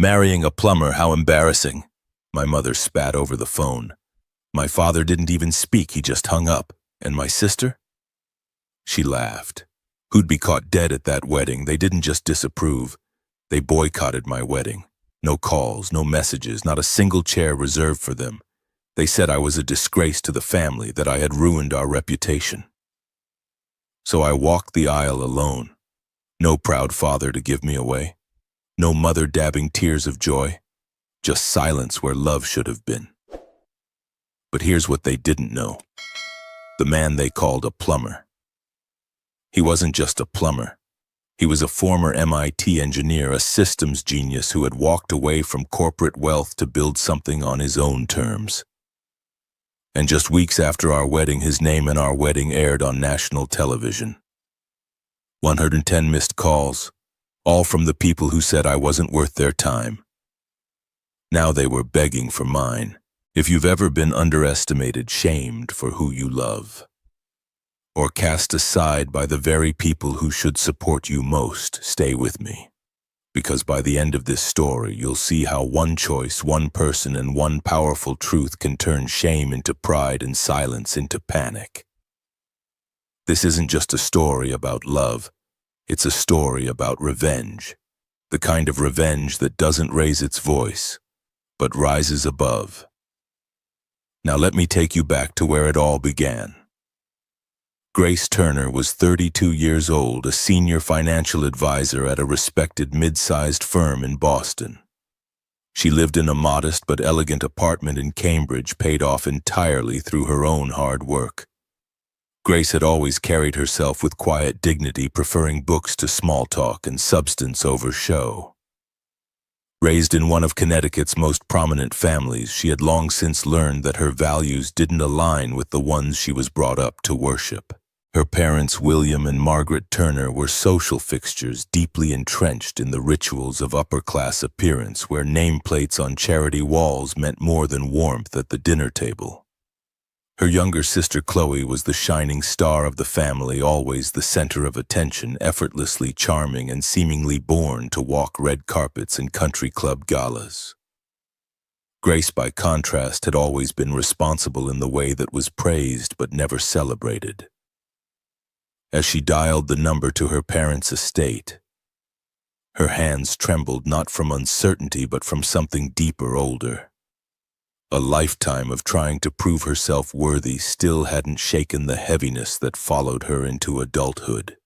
Marrying a plumber, how embarrassing. My mother spat over the phone. My father didn't even speak, he just hung up. And my sister? She laughed. Who'd be caught dead at that wedding? They didn't just disapprove. They boycotted my wedding. No calls, no messages, not a single chair reserved for them. They said I was a disgrace to the family, that I had ruined our reputation. So I walked the aisle alone. No proud father to give me away. No mother dabbing tears of joy. Just silence where love should have been. But here's what they didn't know. The man they called a plumber. He wasn't just a plumber. He was a former MIT engineer, a systems genius who had walked away from corporate wealth to build something on his own terms. And just weeks after our wedding, his name and our wedding aired on national television. 110 missed calls, all from the people who said I wasn't worth their time. Now they were begging for mine. If you've ever been underestimated, shamed for who you love, or cast aside by the very people who should support you most, stay with me. Because by the end of this story, you'll see how one choice, one person, and one powerful truth can turn shame into pride and silence into panic. This isn't just a story about love. It's a story about revenge. The kind of revenge that doesn't raise its voice, but rises above. Now let me take you back to where it all began. Grace Turner was 32 years old, a senior financial advisor at a respected mid-sized firm in Boston. She lived in a modest but elegant apartment in Cambridge, paid off entirely through her own hard work. Grace had always carried herself with quiet dignity, preferring books to small talk and substance over show. Raised in one of Connecticut's most prominent families, she had long since learned that her values didn't align with the ones she was brought up to worship. Her parents, William and Margaret Turner, were social fixtures deeply entrenched in the rituals of upper-class appearance, where nameplates on charity walls meant more than warmth at the dinner table. Her younger sister Chloe was the shining star of the family, always the center of attention, effortlessly charming and seemingly born to walk red carpets and country club galas. Grace, by contrast, had always been responsible in the way that was praised but never celebrated. As she dialed the number to her parents' estate, her hands trembled not from uncertainty but from something deeper, older. A lifetime of trying to prove herself worthy still hadn't shaken the heaviness that followed her into adulthood.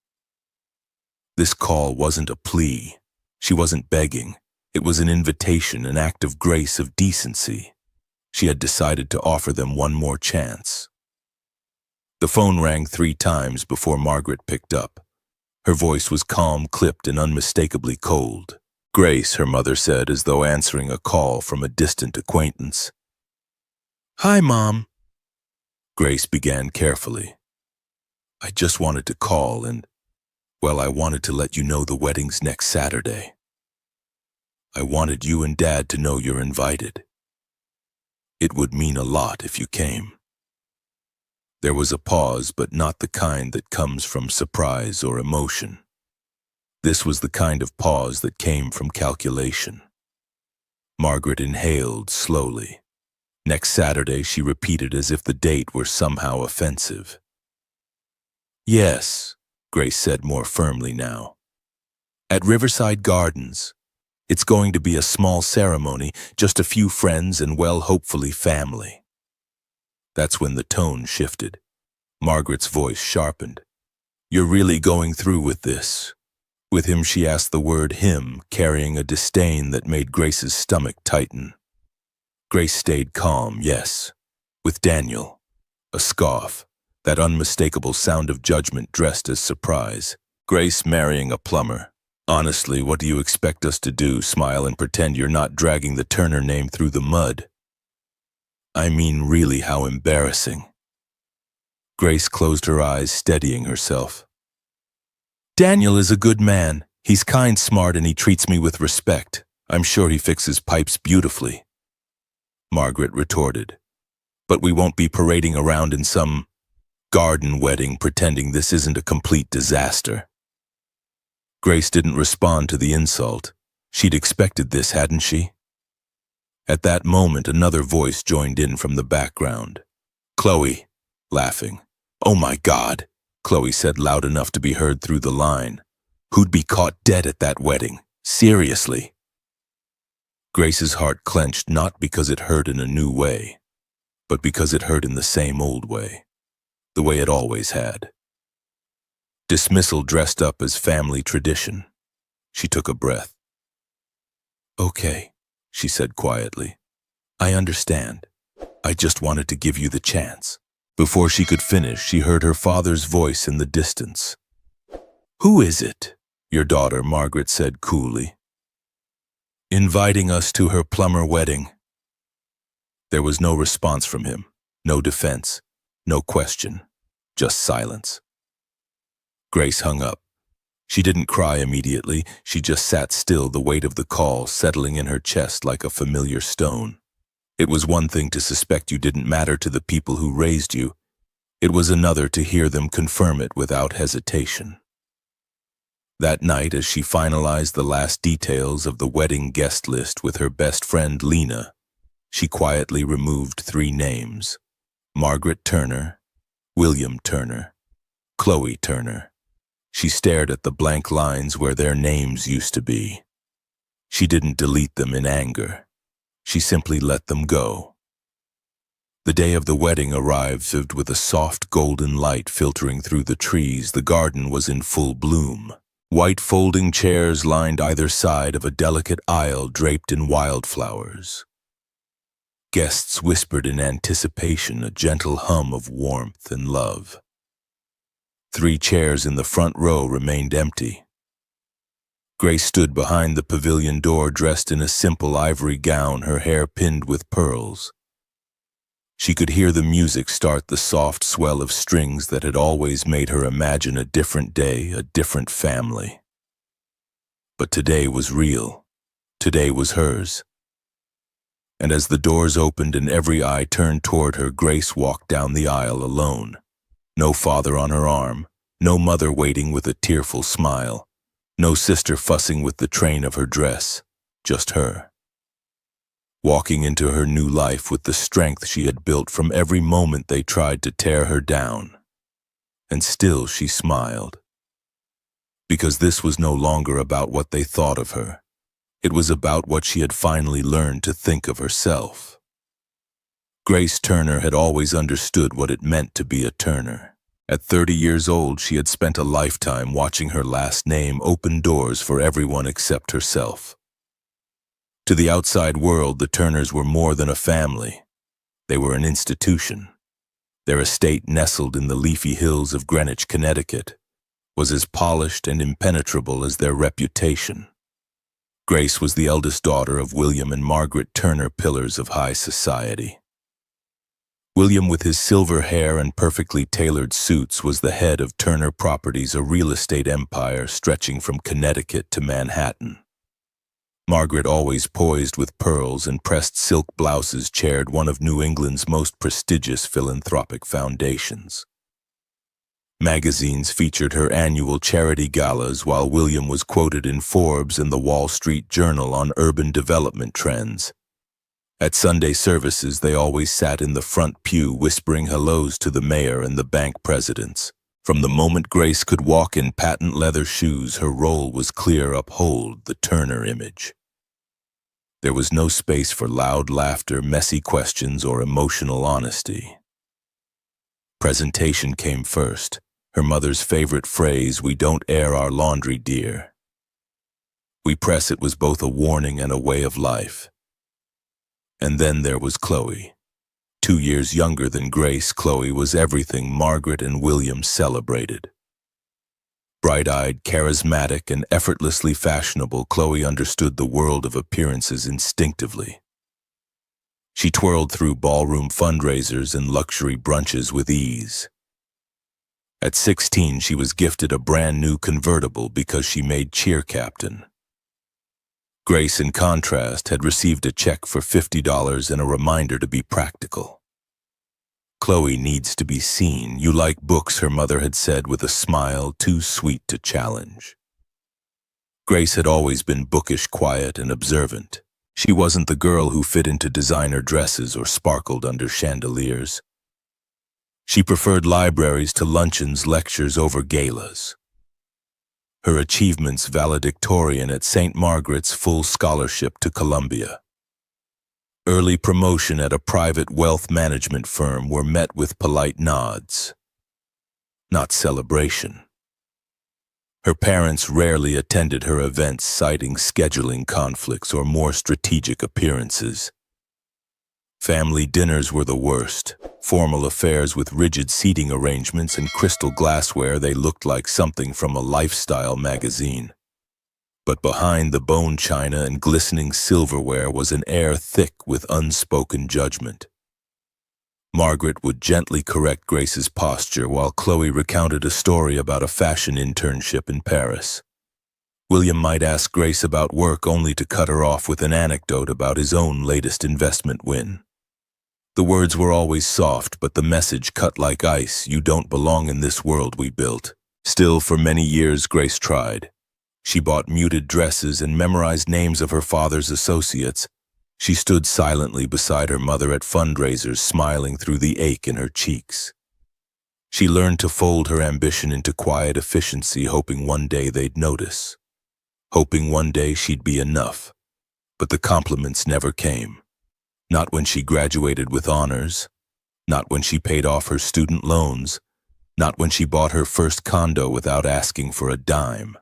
This call wasn't a plea. She wasn't begging. It was an invitation, an act of grace, of decency. She had decided to offer them one more chance. The phone rang 3 times before Margaret picked up. Her voice was calm, clipped, and unmistakably cold. "Grace," her mother said, as though answering a call from a distant acquaintance. "Hi, Mom." Grace began carefully. "I just wanted to call and, well, I wanted to let you know the wedding's next Saturday. I wanted you and Dad to know you're invited. It would mean a lot if you came." There was a pause, but not the kind that comes from surprise or emotion. This was the kind of pause that came from calculation. Margaret inhaled slowly. Next Saturday, she repeated as if the date were somehow offensive. "Yes," Grace said more firmly now. "At Riverside Gardens. It's going to be a small ceremony, just a few friends and, well, hopefully family." That's when the tone shifted. Margaret's voice sharpened. "You're really going through with this?" With him, she asked the word him, carrying a disdain that made Grace's stomach tighten. Grace stayed calm, yes. With Daniel. A scoff, that unmistakable sound of judgment dressed as surprise. Grace marrying a plumber. "Honestly, what do you expect us to do, smile and pretend you're not dragging the Turner name through the mud? I mean, really, how embarrassing." Grace closed her eyes, steadying herself. "Daniel is a good man. He's kind, smart, and he treats me with respect. I'm sure he fixes pipes beautifully," Margaret retorted. "But we won't be parading around in some garden wedding pretending this isn't a complete disaster." Grace didn't respond to the insult. She'd expected this, hadn't she? At that moment, another voice joined in from the background. Chloe, laughing. Oh my God, Chloe said loud enough to be heard through the line. Who'd be caught dead at that wedding? Seriously? Grace's heart clenched, not because it hurt in a new way, but because it hurt in the same old way, the way it always had. Dismissal dressed up as family tradition. She took a breath. Okay, she said quietly. I understand. I just wanted to give you the chance. Before she could finish, she heard her father's voice in the distance. Who is it? Your daughter, Margaret said coolly. Inviting us to her Plumber wedding. There was no response from him, no defense, no question, just silence. Grace hung up. She didn't cry immediately, she just sat still, the weight of the call settling in her chest like a familiar stone. It was one thing to suspect you didn't matter to the people who raised you. It was another to hear them confirm it without hesitation. That night, as she finalized the last details of the wedding guest list with her best friend Lena, she quietly removed 3 names: Margaret Turner, William Turner, Chloe Turner. She stared at the blank lines where their names used to be. She didn't delete them in anger. She simply let them go. The day of the wedding arrived with a soft golden light filtering through the trees. The garden was in full bloom. White folding chairs lined either side of a delicate aisle draped in wildflowers. Guests whispered in anticipation, a gentle hum of warmth and love. 3 chairs in the front row remained empty. Grace stood behind the pavilion door, dressed in a simple ivory gown, her hair pinned with pearls. She could hear the music start, the soft swell of strings that had always made her imagine a different day, a different family. But today was real. Today was hers. And as the doors opened and every eye turned toward her, Grace walked down the aisle alone. No father on her arm, no mother waiting with a tearful smile, no sister fussing with the train of her dress, just her. Walking into her new life with the strength she had built from every moment they tried to tear her down. And still she smiled. Because this was no longer about what they thought of her. It was about what she had finally learned to think of herself. Grace Turner had always understood what it meant to be a Turner. At 30 years old, she had spent a lifetime watching her last name open doors for everyone except herself. To the outside world, the Turners were more than a family. They were an institution. Their estate, nestled in the leafy hills of Greenwich, Connecticut, was as polished and impenetrable as their reputation. Grace was the eldest daughter of William and Margaret Turner, pillars of high society. William, with his silver hair and perfectly tailored suits, was the head of Turner Properties, a real estate empire stretching from Connecticut to Manhattan. Margaret, always poised with pearls and pressed silk blouses, chaired one of New England's most prestigious philanthropic foundations. Magazines featured her annual charity galas, while William was quoted in Forbes and the Wall Street Journal on urban development trends. At Sunday services, they always sat in the front pew, whispering hellos to the mayor and the bank presidents. From the moment Grace could walk in patent leather shoes, her role was clear: uphold the Turner image. There was no space for loud laughter, messy questions, or emotional honesty. Presentation came first. Her mother's favorite phrase, "We don't air our laundry, dear. We press it," was both a warning and a way of life. And then there was Chloe. 2 years younger than Grace, Chloe was everything Margaret and William celebrated. Bright-eyed, charismatic, and effortlessly fashionable, Chloe understood the world of appearances instinctively. She twirled through ballroom fundraisers and luxury brunches with ease. At 16, she was gifted a brand new convertible because she made cheer captain. Grace, in contrast, had received a check for $50 and a reminder to be practical. Chloe needs to be seen. You like books, her mother had said with a smile too sweet to challenge. Grace had always been bookish, quiet, and observant. She wasn't the girl who fit into designer dresses or sparkled under chandeliers. She preferred libraries to luncheons, lectures over galas. Her achievements valedictorian at St. Margaret's, full scholarship to Columbia. Early promotion at a private wealth management firm were met with polite nods, not celebration. Her parents rarely attended her events, citing scheduling conflicts or more strategic appearances. Family dinners were the worst. Formal affairs with rigid seating arrangements and crystal glassware, they looked like something from a lifestyle magazine. But behind the bone china and glistening silverware was an air thick with unspoken judgment. Margaret would gently correct Grace's posture while Chloe recounted a story about a fashion internship in Paris. William might ask Grace about work only to cut her off with an anecdote about his own latest investment win. The words were always soft, but the message cut like ice. You don't belong in this world we built. Still, for many years, Grace tried. She bought muted dresses and memorized names of her father's associates. She stood silently beside her mother at fundraisers, smiling through the ache in her cheeks. She learned to fold her ambition into quiet efficiency, hoping one day they'd notice. Hoping one day she'd be enough. But the compliments never came. Not when she graduated with honors, not when she paid off her student loans, not when she bought her first condo without asking for a dime.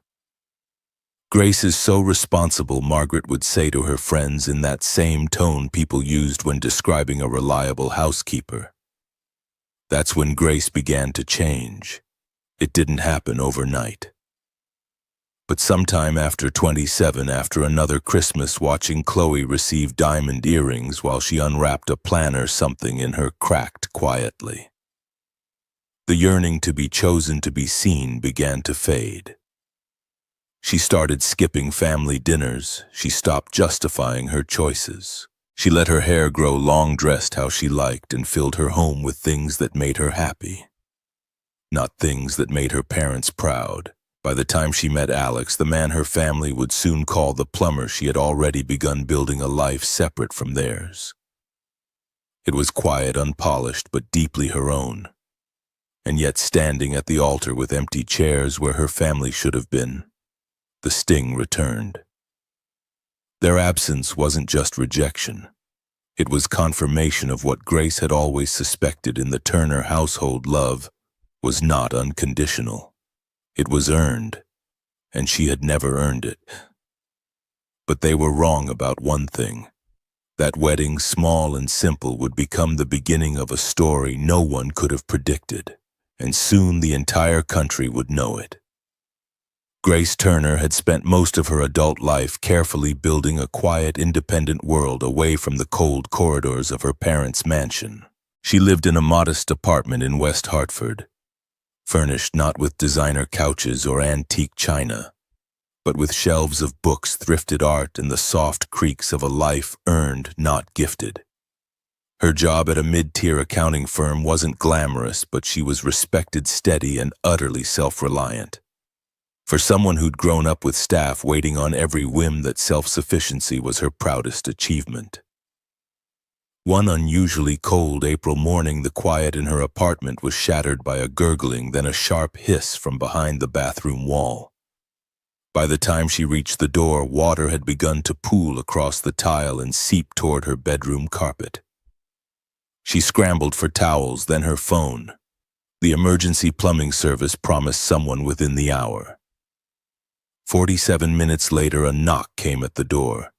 Grace is so responsible, Margaret would say to her friends in that same tone people used when describing a reliable housekeeper. That's when Grace began to change. It didn't happen overnight. But sometime after 27, after another Christmas, watching Chloe receive diamond earrings while she unwrapped a planner, something in her cracked quietly. The yearning to be chosen, to be seen, began to fade. She started skipping family dinners. She stopped justifying her choices. She let her hair grow long, dressed how she liked, and filled her home with things that made her happy, not things that made her parents proud. By the time she met Alex, the man her family would soon call the plumber, she had already begun building a life separate from theirs. It was quiet, unpolished, but deeply her own. And yet, standing at the altar with empty chairs where her family should have been, the sting returned. Their absence wasn't just rejection. It was confirmation of what Grace had always suspected in the Turner household: love was not unconditional. It was earned, and she had never earned it. But they were wrong about one thing. That wedding, small and simple, would become the beginning of a story no one could have predicted, and soon the entire country would know it. Grace Turner had spent most of her adult life carefully building a quiet, independent world away from the cold corridors of her parents' mansion. She lived in a modest apartment in West Hartford, furnished not with designer couches or antique china, but with shelves of books, thrifted art, and the soft creaks of a life earned, not gifted. Her job at a mid-tier accounting firm wasn't glamorous, but she was respected, steady, and utterly self-reliant. For someone who'd grown up with staff waiting on every whim, that self-sufficiency was her proudest achievement. One unusually cold April morning, the quiet in her apartment was shattered by a gurgling, then a sharp hiss from behind the bathroom wall. By the time she reached the door, water had begun to pool across the tile and seep toward her bedroom carpet. She scrambled for towels, then her phone. The emergency plumbing service promised someone within the hour. 47 minutes later, a knock came at the door.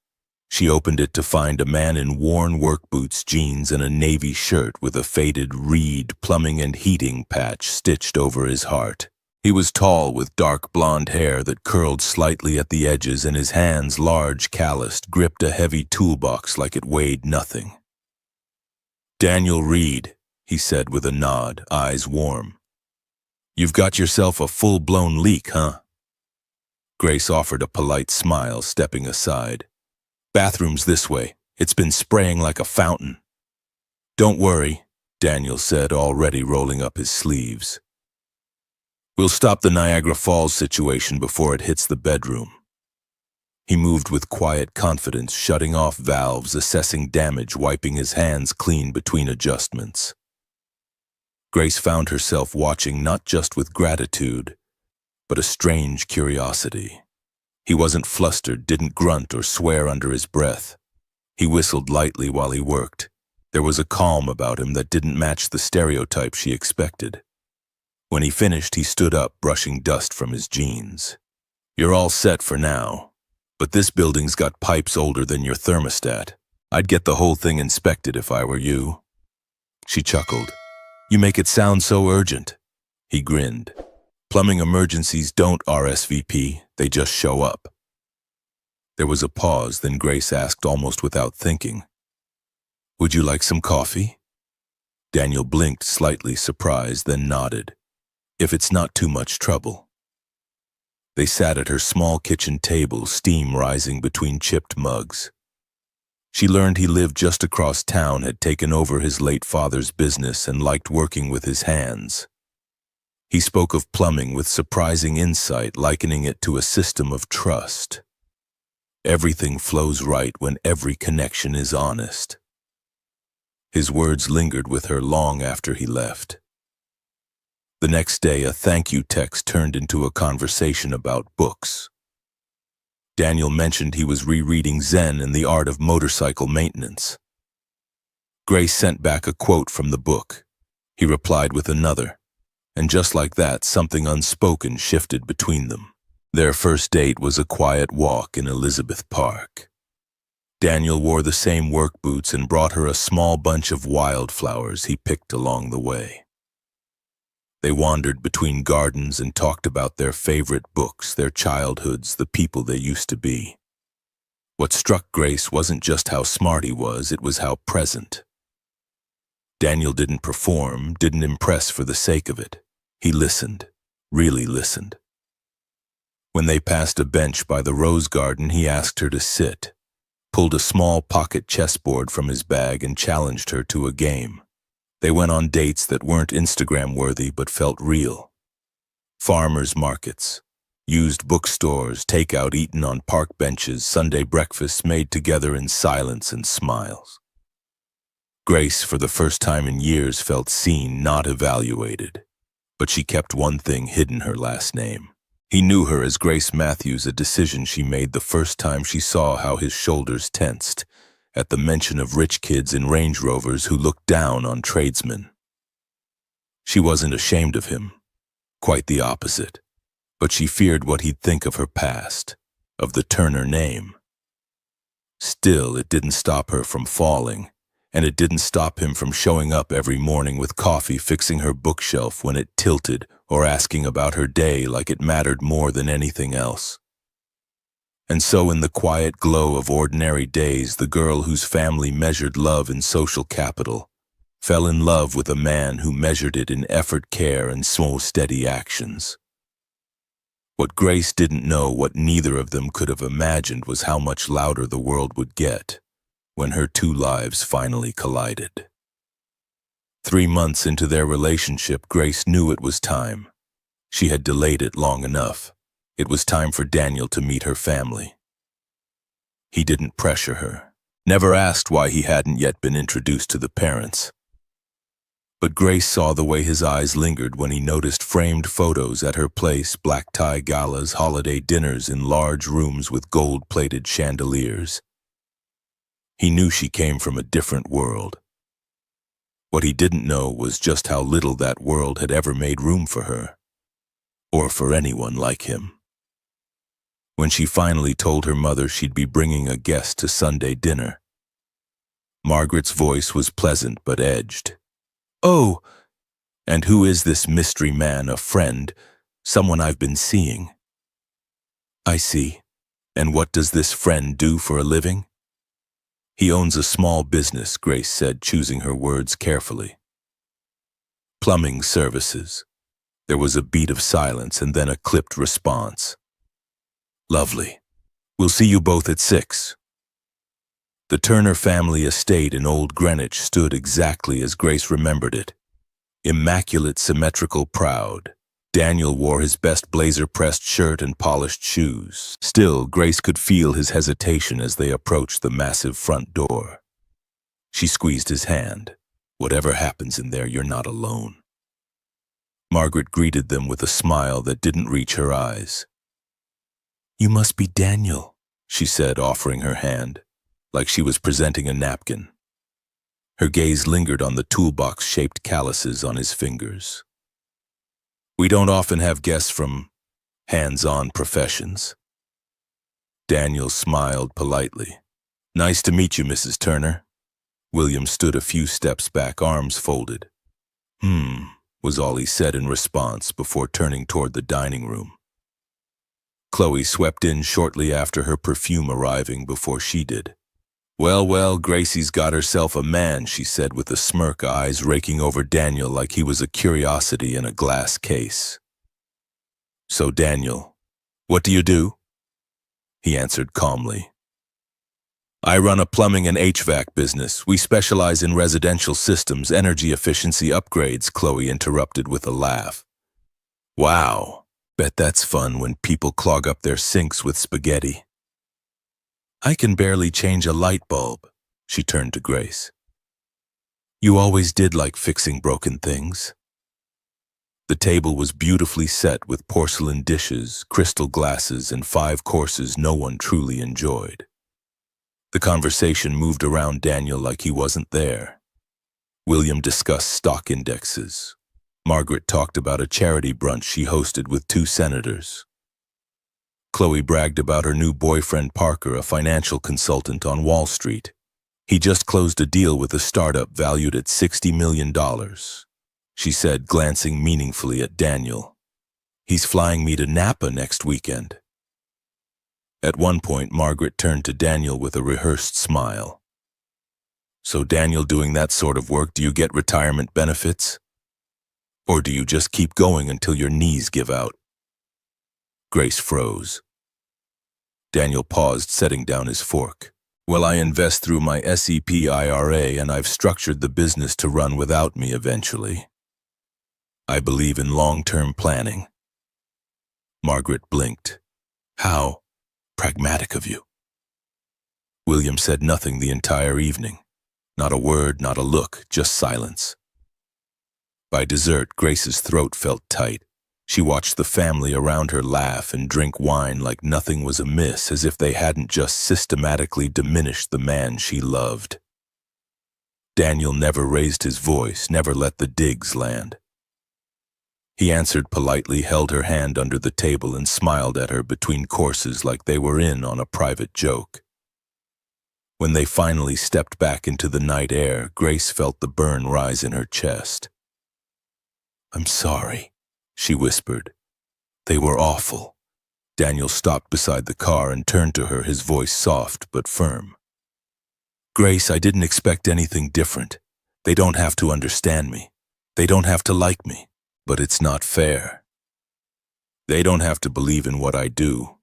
She opened it to find a man in worn work boots, jeans, and a navy shirt with a faded Reed plumbing and heating patch stitched over his heart. He was tall, with dark blonde hair that curled slightly at the edges, and his hands, large, calloused, gripped a heavy toolbox like it weighed nothing. "Daniel Reed," he said with a nod, eyes warm. "You've got yourself a full-blown leak, huh?" Grace offered a polite smile, stepping aside. "Bathroom's this way. It's been spraying like a fountain." "Don't worry," Daniel said, already rolling up his sleeves. "We'll stop the Niagara Falls situation before it hits the bedroom." He moved with quiet confidence, shutting off valves, assessing damage, wiping his hands clean between adjustments. Grace found herself watching not just with gratitude, but a strange curiosity. He wasn't flustered, didn't grunt or swear under his breath. He whistled lightly while he worked. There was a calm about him that didn't match the stereotype she expected. When he finished, he stood up, brushing dust from his jeans. "You're all set for now, but this building's got pipes older than your thermostat. I'd get the whole thing inspected if I were you." She chuckled. "You make it sound so urgent." He grinned. "Plumbing emergencies don't RSVP, they just show up." There was a pause, then Grace asked almost without thinking, "Would you like some coffee?" Daniel blinked, slightly surprised, then nodded. "If it's not too much trouble." They sat at her small kitchen table, steam rising between chipped mugs. She learned he lived just across town, had taken over his late father's business, and liked working with his hands. He spoke of plumbing with surprising insight, likening it to a system of trust. Everything flows right when every connection is honest. His words lingered with her long after he left. The next day, a thank you text turned into a conversation about books. Daniel mentioned he was rereading Zen and the Art of Motorcycle Maintenance. Grace sent back a quote from the book. He replied with another, and just like that, something unspoken shifted between them. Their first date was a quiet walk in Elizabeth Park. Daniel wore the same work boots and brought her a small bunch of wildflowers he picked along the way. They wandered between gardens and talked about their favorite books, their childhoods, the people they used to be. What struck Grace wasn't just how smart he was, it was how present. Daniel didn't perform, didn't impress for the sake of it. He listened, really listened. When they passed a bench by the rose garden, he asked her to sit, pulled a small pocket chessboard from his bag and challenged her to a game. They went on dates that weren't Instagram-worthy but felt real. Farmers markets, used bookstores, takeout eaten on park benches, Sunday breakfasts made together in silence and smiles. Grace, for the first time in years, felt seen, not evaluated. But she kept one thing hidden: her last name. He knew her as Grace Matthews, a decision she made the first time she saw how his shoulders tensed at the mention of rich kids in Range Rovers who looked down on tradesmen. She wasn't ashamed of him, quite the opposite, but she feared what he'd think of her past, of the Turner name. Still, it didn't stop her from falling, and it didn't stop him from showing up every morning with coffee, fixing her bookshelf when it tilted, or asking about her day like it mattered more than anything else. And so in the quiet glow of ordinary days, the girl whose family measured love in social capital fell in love with a man who measured it in effort, care, and small, steady actions. What Grace didn't know, what neither of them could have imagined, was how much louder the world would get when her two lives finally collided. 3 months into their relationship, Grace knew it was time. She had delayed it long enough. It was time for Daniel to meet her family. He didn't pressure her, never asked why he hadn't yet been introduced to the parents. But Grace saw the way his eyes lingered when he noticed framed photos at her place, black tie galas, holiday dinners in large rooms with gold-plated chandeliers. He knew she came from a different world. What he didn't know was just how little that world had ever made room for her, or for anyone like him. When she finally told her mother she'd be bringing a guest to Sunday dinner, Margaret's voice was pleasant but edged. "Oh, and who is this mystery man? A friend, someone I've been seeing." "I see. And what does this friend do for a living?" "He owns a small business," Grace said, choosing her words carefully. "Plumbing services." There was a beat of silence and then a clipped response. "Lovely. We'll see you both at 6. The Turner family estate in Old Greenwich stood exactly as Grace remembered it. Immaculate, symmetrical, proud. Daniel wore his best blazer-pressed shirt and polished shoes. Still, Grace could feel his hesitation as they approached the massive front door. She squeezed his hand. "Whatever happens in there, you're not alone." Margaret greeted them with a smile that didn't reach her eyes. "You must be Daniel," she said, offering her hand, like she was presenting a napkin. Her gaze lingered on the toolbox-shaped calluses on his fingers. "We don't often have guests from hands-on professions." Daniel smiled politely. "Nice to meet you, Mrs. Turner." William stood a few steps back, arms folded. Was all he said in response before turning toward the dining room. Chloe swept in shortly after, her perfume arriving before she did. Well, Gracie's got herself a man," she said with a smirk, eyes raking over Daniel like he was a curiosity in a glass case. "So, Daniel, what do you do?" He answered calmly. "I run a plumbing and HVAC business. We specialize in residential systems, energy efficiency upgrades," Chloe interrupted with a laugh. "Wow, bet that's fun when people clog up their sinks with spaghetti." "I can barely change a light bulb," she turned to Grace. "You always did like fixing broken things." The table was beautifully set with porcelain dishes, crystal glasses, and 5 courses no one truly enjoyed. The conversation moved around Daniel like he wasn't there. William discussed stock indexes. Margaret talked about a charity brunch she hosted with 2 senators. Chloe bragged about her new boyfriend Parker, a financial consultant on Wall Street. He just closed a deal with a startup valued at $60 million, she said, glancing meaningfully at Daniel. "He's flying me to Napa next weekend." At one point, Margaret turned to Daniel with a rehearsed smile. "So Daniel, doing that sort of work, do you get retirement benefits? Or do you just keep going until your knees give out?" Grace froze. Daniel paused, setting down his fork. "Well, I invest through my SEP IRA, and I've structured the business to run without me eventually. I believe in long-term planning." Margaret blinked. "How pragmatic of you." William said nothing the entire evening. Not a word, not a look, just silence. By dessert, Grace's throat felt tight. She watched the family around her laugh and drink wine like nothing was amiss, as if they hadn't just systematically diminished the man she loved. Daniel never raised his voice, never let the digs land. He answered politely, held her hand under the table, and smiled at her between courses like they were in on a private joke. When they finally stepped back into the night air, Grace felt the burn rise in her chest. "I'm sorry," she whispered. "They were awful." Daniel stopped beside the car and turned to her, his voice soft but firm. "Grace, I didn't expect anything different. They don't have to understand me. They don't have to like me. But it's not fair. They don't have to believe in what I do,"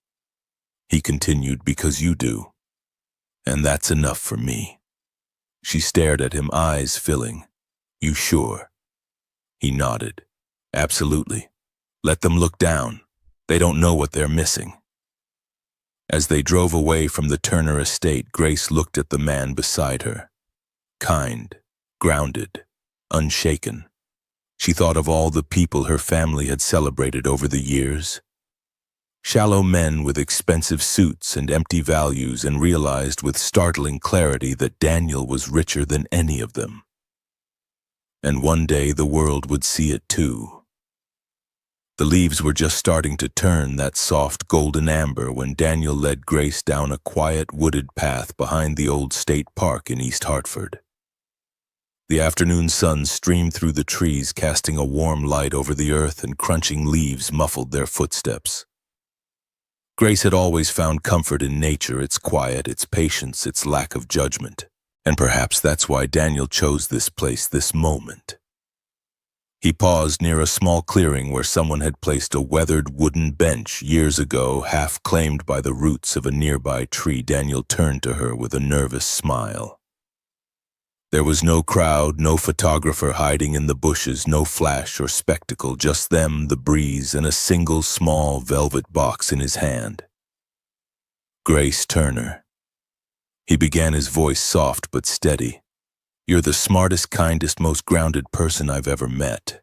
he continued, "because you do. And that's enough for me." She stared at him, eyes filling. "You sure?" He nodded. "Absolutely. Let them look down. They don't know what they're missing." As they drove away from the Turner estate, Grace looked at the man beside her. Kind, grounded, unshaken. She thought of all the people her family had celebrated over the years. Shallow men with expensive suits and empty values, and realized with startling clarity that Daniel was richer than any of them. And one day the world would see it too. The leaves were just starting to turn that soft golden amber when Daniel led Grace down a quiet wooded path behind the old state park in East Hartford. The afternoon sun streamed through the trees, casting a warm light over the earth, and crunching leaves muffled their footsteps. Grace had always found comfort in nature, its quiet, its patience, its lack of judgment. And perhaps that's why Daniel chose this place, this moment. He paused near a small clearing where someone had placed a weathered wooden bench years ago, half claimed by the roots of a nearby tree. Daniel turned to her with a nervous smile. There was no crowd, no photographer hiding in the bushes, no flash or spectacle, just them, the breeze, and a single small velvet box in his hand. Grace Turner. He began, his voice soft but steady. You're the smartest, kindest, most grounded person I've ever met.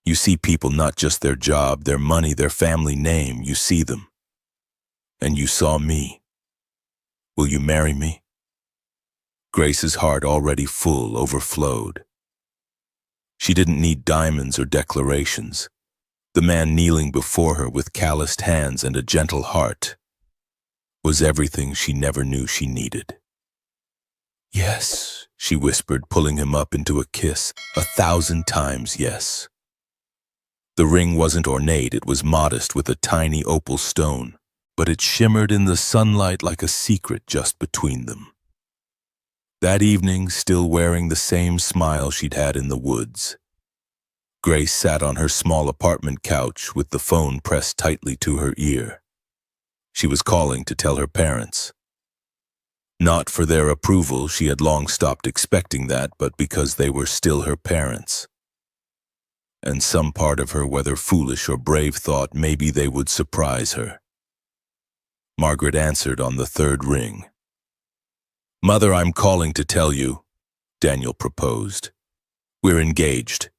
You see people, not just their job, their money, their family name. You see them. And you saw me. Will you marry me? Grace's heart, already full, overflowed. She didn't need diamonds or declarations. The man kneeling before her with calloused hands and a gentle heart was everything she never knew she needed. Yes, she whispered, pulling him up into a kiss. 1,000 times yes. The ring wasn't ornate, it was modest with a tiny opal stone, but it shimmered in the sunlight like a secret just between them. That evening, still wearing the same smile she'd had in the woods, Grace sat on her small apartment couch with the phone pressed tightly to her ear. She was calling to tell her parents. Not for their approval, she had long stopped expecting that, but because they were still her parents. And some part of her, whether foolish or brave, thought maybe they would surprise her. Margaret answered on the third ring. Mother, I'm calling to tell you, Daniel proposed. We're engaged.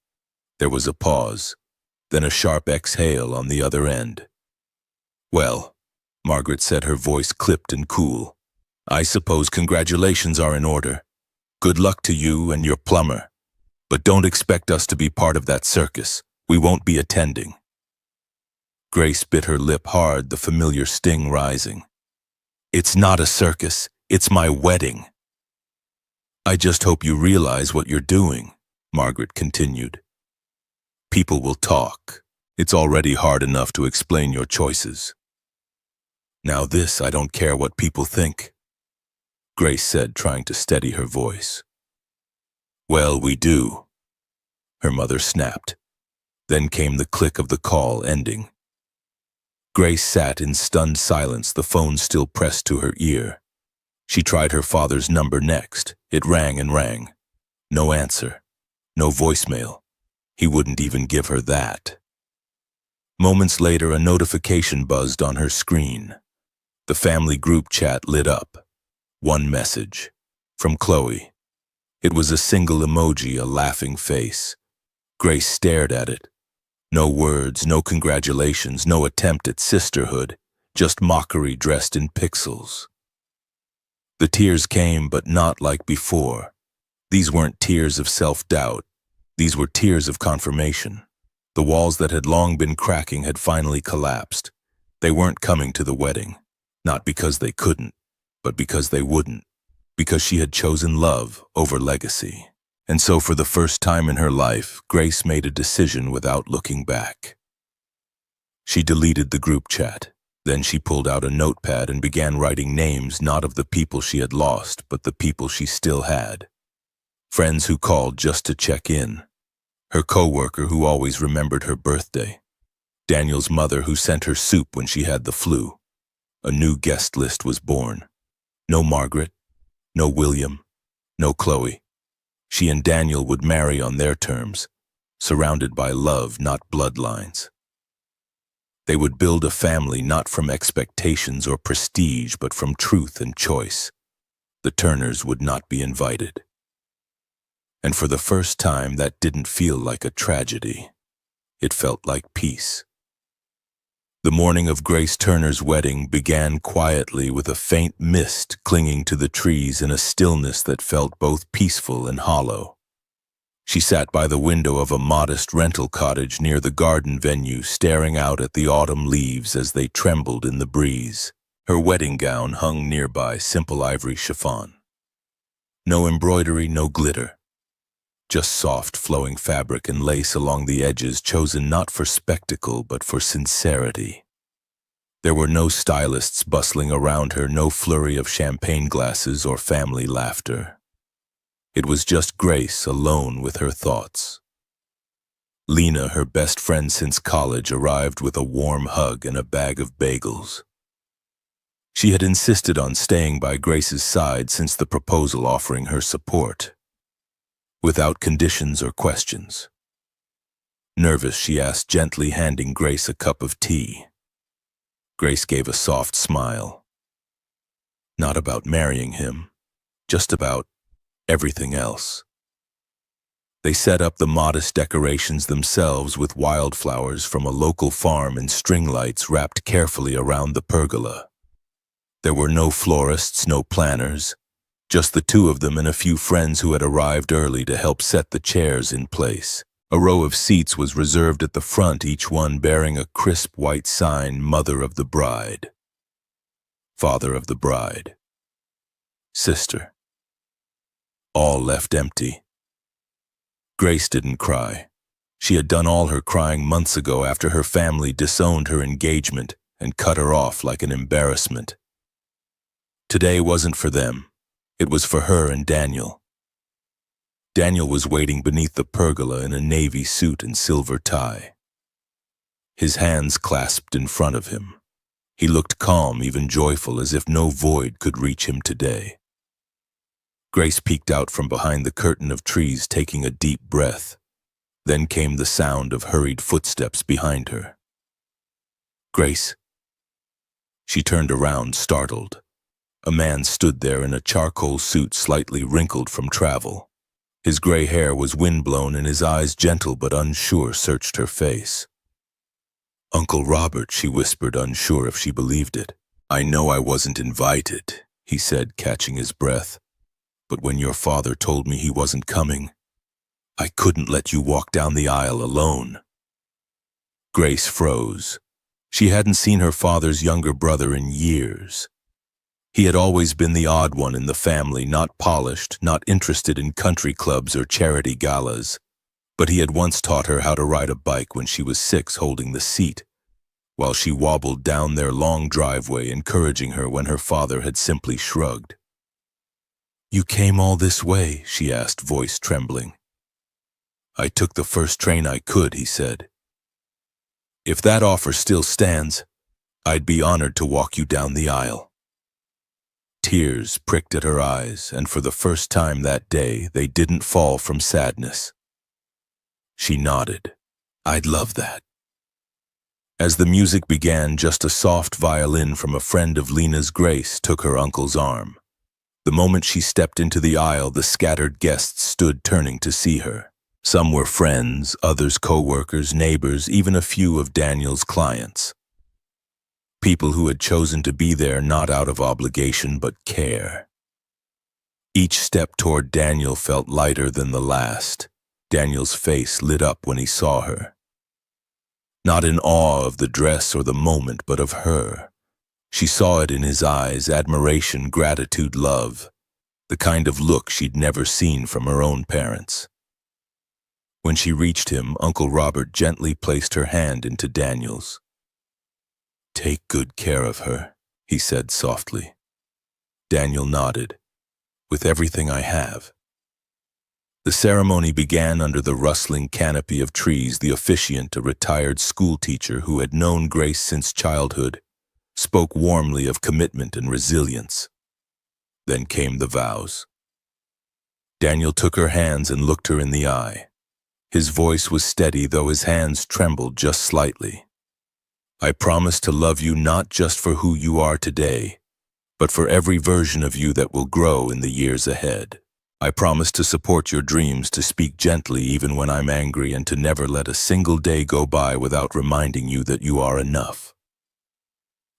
There was a pause, then a sharp exhale on the other end. Well, Margaret said, her voice clipped and cool. I suppose congratulations are in order. Good luck to you and your plumber. But don't expect us to be part of that circus. We won't be attending. Grace bit her lip hard, the familiar sting rising. It's not a circus. It's my wedding. I just hope you realize what you're doing, Margaret continued. People will talk. It's already hard enough to explain your choices. Now this, I don't care what people think, Grace said, trying to steady her voice. Well, we do, her mother snapped. Then came the click of the call ending. Grace sat in stunned silence, the phone still pressed to her ear. She tried her father's number next. It rang and rang. No answer. No voicemail. He wouldn't even give her that. Moments later, a notification buzzed on her screen. The family group chat lit up. One message. From Chloe. It was a single emoji, a laughing face. Grace stared at it. No words, no congratulations, no attempt at sisterhood, just mockery dressed in pixels. The tears came, but not like before. These weren't tears of self-doubt. These were tears of confirmation. The walls that had long been cracking had finally collapsed. They weren't coming to the wedding. Not because they couldn't, but because they wouldn't. Because she had chosen love over legacy. And so for the first time in her life, Grace made a decision without looking back. She deleted the group chat. Then she pulled out a notepad and began writing names, not of the people she had lost, but the people she still had. Friends who called just to check in. Her coworker who always remembered her birthday. Daniel's mother who sent her soup when she had the flu. A new guest list was born. No Margaret, no William, no Chloe. She and Daniel would marry on their terms, surrounded by love, not bloodlines. They would build a family not from expectations or prestige, but from truth and choice. The Turners would not be invited. And for the first time, that didn't feel like a tragedy. It felt like peace. The morning of Grace Turner's wedding began quietly with a faint mist clinging to the trees in a stillness that felt both peaceful and hollow. She sat by the window of a modest rental cottage near the garden venue, staring out at the autumn leaves as they trembled in the breeze. Her wedding gown hung nearby, simple ivory chiffon. No embroidery, no glitter. Just soft, flowing fabric and lace along the edges, chosen not for spectacle, but for sincerity. There were no stylists bustling around her, no flurry of champagne glasses or family laughter. It was just Grace, alone with her thoughts. Lena, her best friend since college, arrived with a warm hug and a bag of bagels. She had insisted on staying by Grace's side since the proposal offering her support, without conditions or questions. Nervous, she asked, gently handing Grace a cup of tea. Grace gave a soft smile. Not about marrying him, just about everything else. They set up the modest decorations themselves with wildflowers from a local farm and string lights wrapped carefully around the pergola. There were no florists, no planners, just the two of them and a few friends who had arrived early to help set the chairs in place. A row of seats was reserved at the front, each one bearing a crisp white sign, Mother of the Bride, Father of the Bride, Sister. All left empty. Grace didn't cry. She had done all her crying months ago after her family disowned her engagement and cut her off like an embarrassment. Today wasn't for them. It was for her and Daniel. Daniel was waiting beneath the pergola in a navy suit and silver tie. His hands clasped in front of him. He looked calm, even joyful, as if no void could reach him today. Grace peeked out from behind the curtain of trees, taking a deep breath. Then came the sound of hurried footsteps behind her. Grace. She turned around, startled. A man stood there in a charcoal suit slightly wrinkled from travel. His gray hair was windblown and his eyes, gentle but unsure, searched her face. "Uncle Robert," she whispered, unsure if she believed it. "I know I wasn't invited," he said, catching his breath. "But when your father told me he wasn't coming, I couldn't let you walk down the aisle alone." Grace froze. She hadn't seen her father's younger brother in years. He had always been the odd one in the family, not polished, not interested in country clubs or charity galas. But he had once taught her how to ride a bike when she was 6, holding the seat, while she wobbled down their long driveway, encouraging her when her father had simply shrugged. "You came all this way?" she asked, voice trembling. "I took the first train I could," he said. "If that offer still stands, I'd be honored to walk you down the aisle." Tears pricked at her eyes, and for the first time that day, they didn't fall from sadness. She nodded. "I'd love that." As the music began, just a soft violin from a friend of Lena's, Grace took her uncle's arm. The moment she stepped into the aisle, the scattered guests stood turning to see her. Some were friends, others co-workers, neighbors, even a few of Daniel's clients. People who had chosen to be there not out of obligation but care. Each step toward Daniel felt lighter than the last. Daniel's face lit up when he saw her. Not in awe of the dress or the moment, but of her. She saw it in his eyes, admiration, gratitude, love, the kind of look she'd never seen from her own parents. When she reached him, Uncle Robert gently placed her hand into Daniel's. "Take good care of her," he said softly. Daniel nodded. "With everything I have." The ceremony began under the rustling canopy of trees. The officiant, a retired school teacher who had known Grace since childhood, spoke warmly of commitment and resilience. Then came the vows. Daniel took her hands and looked her in the eye. His voice was steady, though his hands trembled just slightly. "I promise to love you not just for who you are today, but for every version of you that will grow in the years ahead. I promise to support your dreams, to speak gently even when I'm angry, and to never let a single day go by without reminding you that you are enough."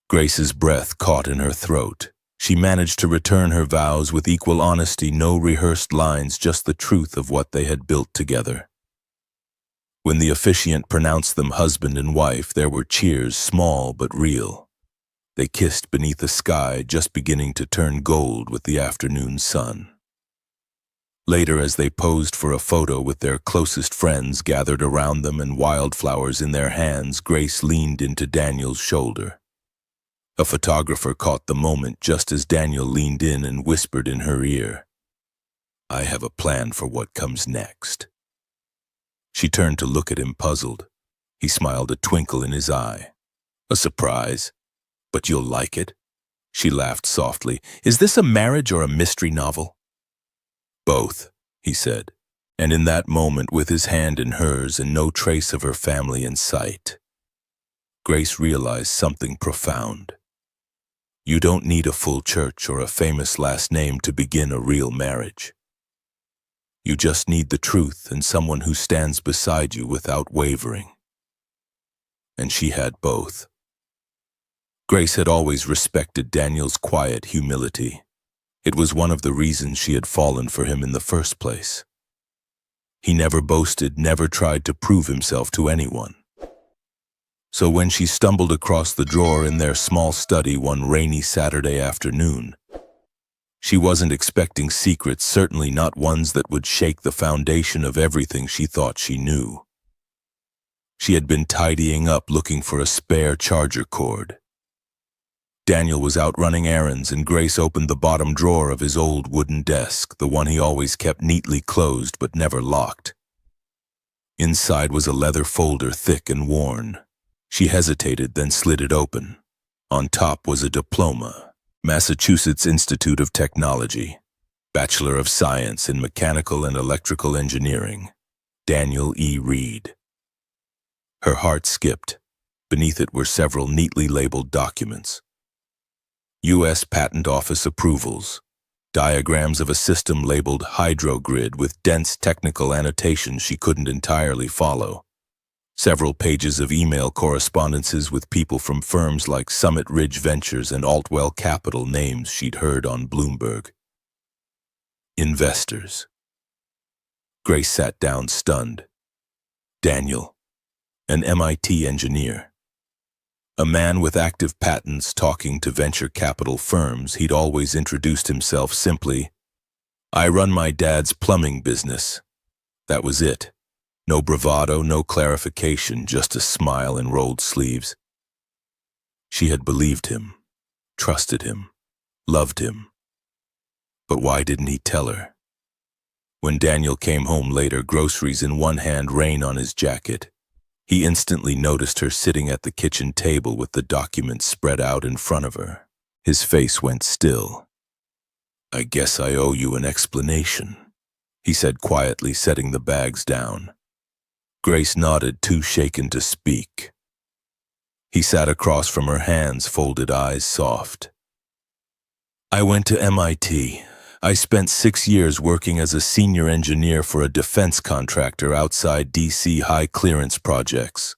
Grace's breath caught in her throat. She managed to return her vows with equal honesty, no rehearsed lines, just the truth of what they had built together. When the officiant pronounced them husband and wife, there were cheers, small but real. They kissed beneath a sky just beginning to turn gold with the afternoon sun. Later, as they posed for a photo with their closest friends gathered around them and wildflowers in their hands, Grace leaned into Daniel's shoulder. A photographer caught the moment just as Daniel leaned in and whispered in her ear, "I have a plan for what comes next." She turned to look at him, puzzled. He smiled, a twinkle in his eye. "A surprise? But you'll like it?" She laughed softly. Is this a marriage or a mystery novel? Both, he said. And in that moment, with his hand in hers and no trace of her family in sight, Grace realized something profound. You don't need a full church or a famous last name to begin a real marriage. You just need the truth and someone who stands beside you without wavering. And she had both. Grace had always respected Daniel's quiet humility. It was one of the reasons she had fallen for him in the first place. He never boasted, never tried to prove himself to anyone. So when she stumbled across the drawer in their small study one rainy Saturday afternoon, she wasn't expecting secrets, certainly not ones that would shake the foundation of everything she thought she knew. She had been tidying up, looking for a spare charger cord. Daniel was out running errands, and Grace opened the bottom drawer of his old wooden desk, the one he always kept neatly closed but never locked. Inside was a leather folder, thick and worn. She hesitated, then slid it open. On top was a diploma, Massachusetts Institute of Technology, Bachelor of Science in Mechanical and Electrical Engineering, Daniel E. Reed. Her heart skipped. Beneath it were several neatly labeled documents. U.S. Patent Office approvals, diagrams of a system labeled hydrogrid with dense technical annotations she couldn't entirely follow. Several pages of email correspondences with people from firms like Summit Ridge Ventures and Altwell Capital, names she'd heard on Bloomberg. Investors. Grace sat down, stunned. Daniel, an MIT engineer. A man with active patents talking to venture capital firms. He'd always introduced himself simply, "I run my dad's plumbing business." That was it. No bravado, no clarification, just a smile and rolled sleeves. She had believed him, trusted him, loved him. But why didn't he tell her? When Daniel came home later, groceries in one hand, rain on his jacket, he instantly noticed her sitting at the kitchen table with the documents spread out in front of her. His face went still. "I guess I owe you an explanation," he said quietly, setting the bags down. Grace nodded, too shaken to speak. He sat across from her, hands folded, eyes soft. "I went to MIT. I spent 6 years working as a senior engineer for a defense contractor outside DC, high clearance projects.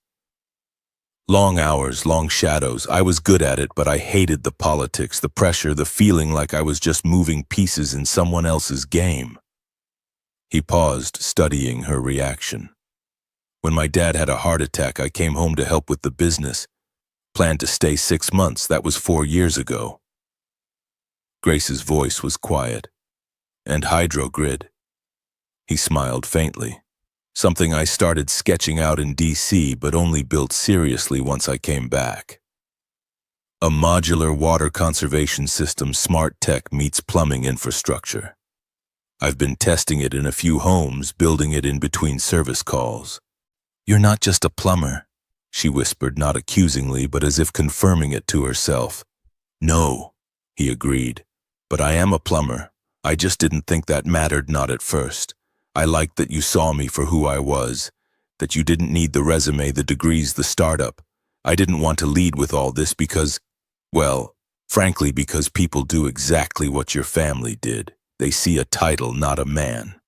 Long hours, long shadows. I was good at it, but I hated the politics, the pressure, the feeling like I was just moving pieces in someone else's game." He paused, studying her reaction. "When my dad had a heart attack, I came home to help with the business. Planned to stay 6 months. That was 4 years ago." Grace's voice was quiet. "And hydrogrid?" He smiled faintly. "Something I started sketching out in DC, but only built seriously once I came back. A modular water conservation system, smart tech meets plumbing infrastructure. I've been testing it in a few homes, building it in between service calls." "You're not just a plumber," she whispered, not accusingly, but as if confirming it to herself. "No," he agreed, "but I am a plumber. I just didn't think that mattered, not at first. I liked that you saw me for who I was, that you didn't need the resume, the degrees, the startup. I didn't want to lead with all this because, well, frankly, because people do exactly what your family did. They see a title, not a man."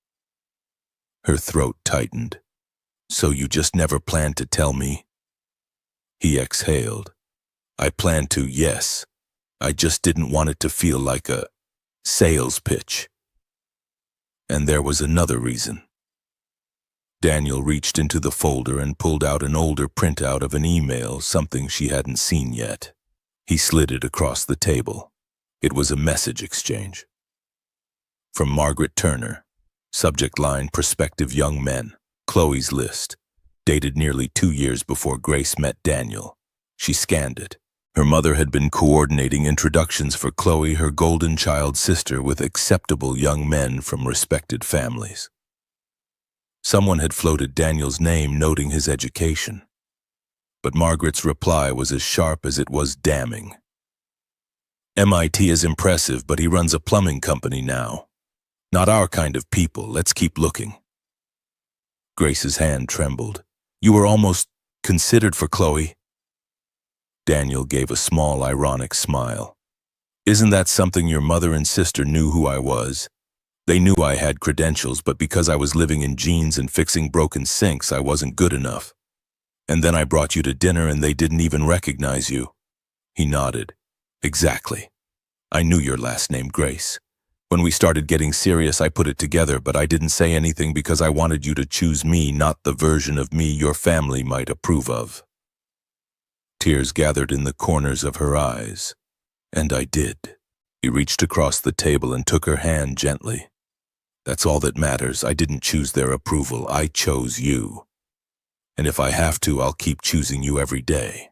Her throat tightened. "So you just never planned to tell me?" He exhaled. "I planned to, yes. I just didn't want it to feel like a sales pitch. And there was another reason." Daniel reached into the folder and pulled out an older printout of an email, something she hadn't seen yet. He slid it across the table. It was a message exchange. From Margaret Turner. Subject line, "Prospective young men." Chloe's list. Dated nearly 2 years before Grace met Daniel. She scanned it. Her mother had been coordinating introductions for Chloe, her golden child sister, with acceptable young men from respected families. Someone had floated Daniel's name, noting his education. But Margaret's reply was as sharp as it was damning. MIT is impressive, but he runs a plumbing company now. Not our kind of people. Let's keep looking. Grace's hand trembled. You were almost considered for Chloe. Daniel gave a small, ironic smile. Isn't that something your mother and sister knew who I was? They knew I had credentials, but because I was living in jeans and fixing broken sinks, I wasn't good enough. And then I brought you to dinner and they didn't even recognize you. He nodded. Exactly. I knew your last name, Grace. When we started getting serious, I put it together, but I didn't say anything because I wanted you to choose me, not the version of me your family might approve of. Tears gathered in the corners of her eyes. And I did. He reached across the table and took her hand gently. That's all that matters. I didn't choose their approval. I chose you. And if I have to, I'll keep choosing you every day.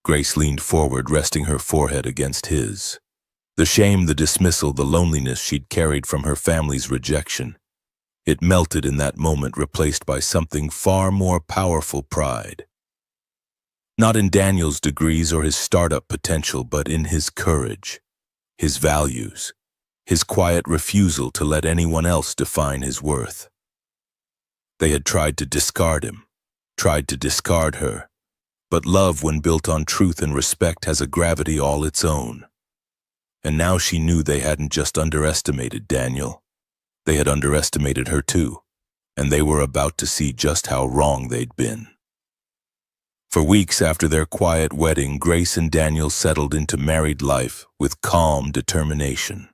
Grace leaned forward, resting her forehead against his. The shame, the dismissal, the loneliness she'd carried from her family's rejection. It melted in that moment, replaced by something far more powerful: pride. Not in Daniel's degrees or his startup potential, but in his courage, his values, his quiet refusal to let anyone else define his worth. They had tried to discard him, tried to discard her, but love, when built on truth and respect, has a gravity all its own. And now she knew they hadn't just underestimated Daniel. They had underestimated her too, and they were about to see just how wrong they'd been. For weeks after their quiet wedding, Grace and Daniel settled into married life with calm determination.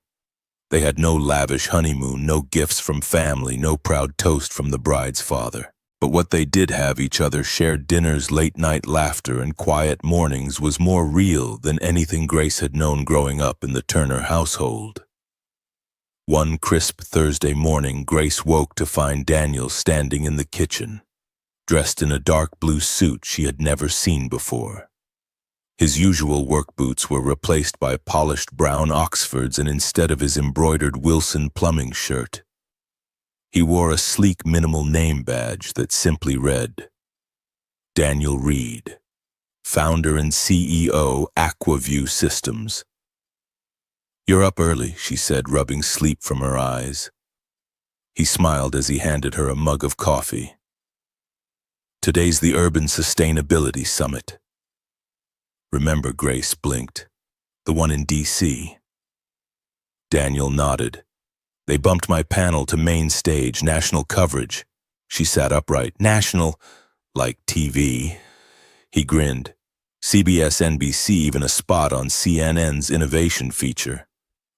They had no lavish honeymoon, no gifts from family, no proud toast from the bride's father. But what they did have: each other, shared dinners, late-night laughter, and quiet mornings, was more real than anything Grace had known growing up in the Turner household. One crisp Thursday morning, Grace woke to find Daniel standing in the kitchen, dressed in a dark blue suit she had never seen before. His usual work boots were replaced by polished brown Oxfords, and instead of his embroidered Wilson plumbing shirt, he wore a sleek minimal name badge that simply read, Daniel Reed, founder and CEO, Aquaview Systems. You're up early, she said, rubbing sleep from her eyes. He smiled as he handed her a mug of coffee. Today's the Urban Sustainability Summit. Remember, Grace blinked. The one in D.C. Daniel nodded. They bumped my panel to main stage, national coverage. She sat upright. National, like TV. He grinned. CBS, NBC, even a spot on CNN's innovation feature.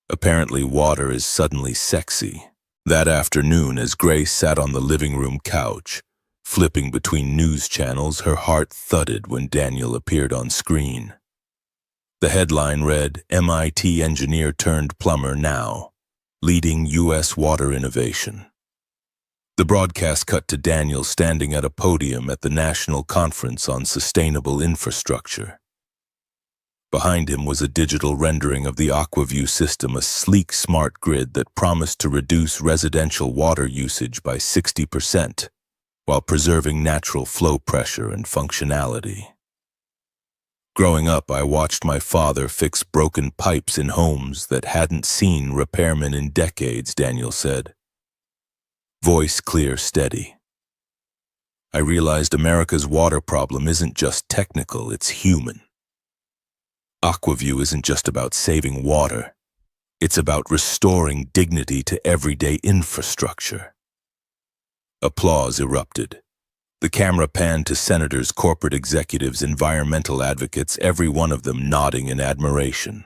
Apparently water is suddenly sexy. That afternoon, as Grace sat on the living room couch, flipping between news channels, her heart thudded when Daniel appeared on screen. The headline read, MIT engineer turned plumber now, leading U.S. water innovation. The broadcast cut to Daniel standing at a podium at the National Conference on Sustainable Infrastructure. Behind him was a digital rendering of the Aquaview system, a sleek smart grid that promised to reduce residential water usage by 60%, while preserving natural flow pressure and functionality. Growing up, I watched my father fix broken pipes in homes that hadn't seen repairmen in decades, Daniel said. Voice clear, steady. I realized America's water problem isn't just technical, it's human. Aquaview isn't just about saving water. It's about restoring dignity to everyday infrastructure. Applause erupted. The camera panned to senators, corporate executives, environmental advocates, every one of them nodding in admiration.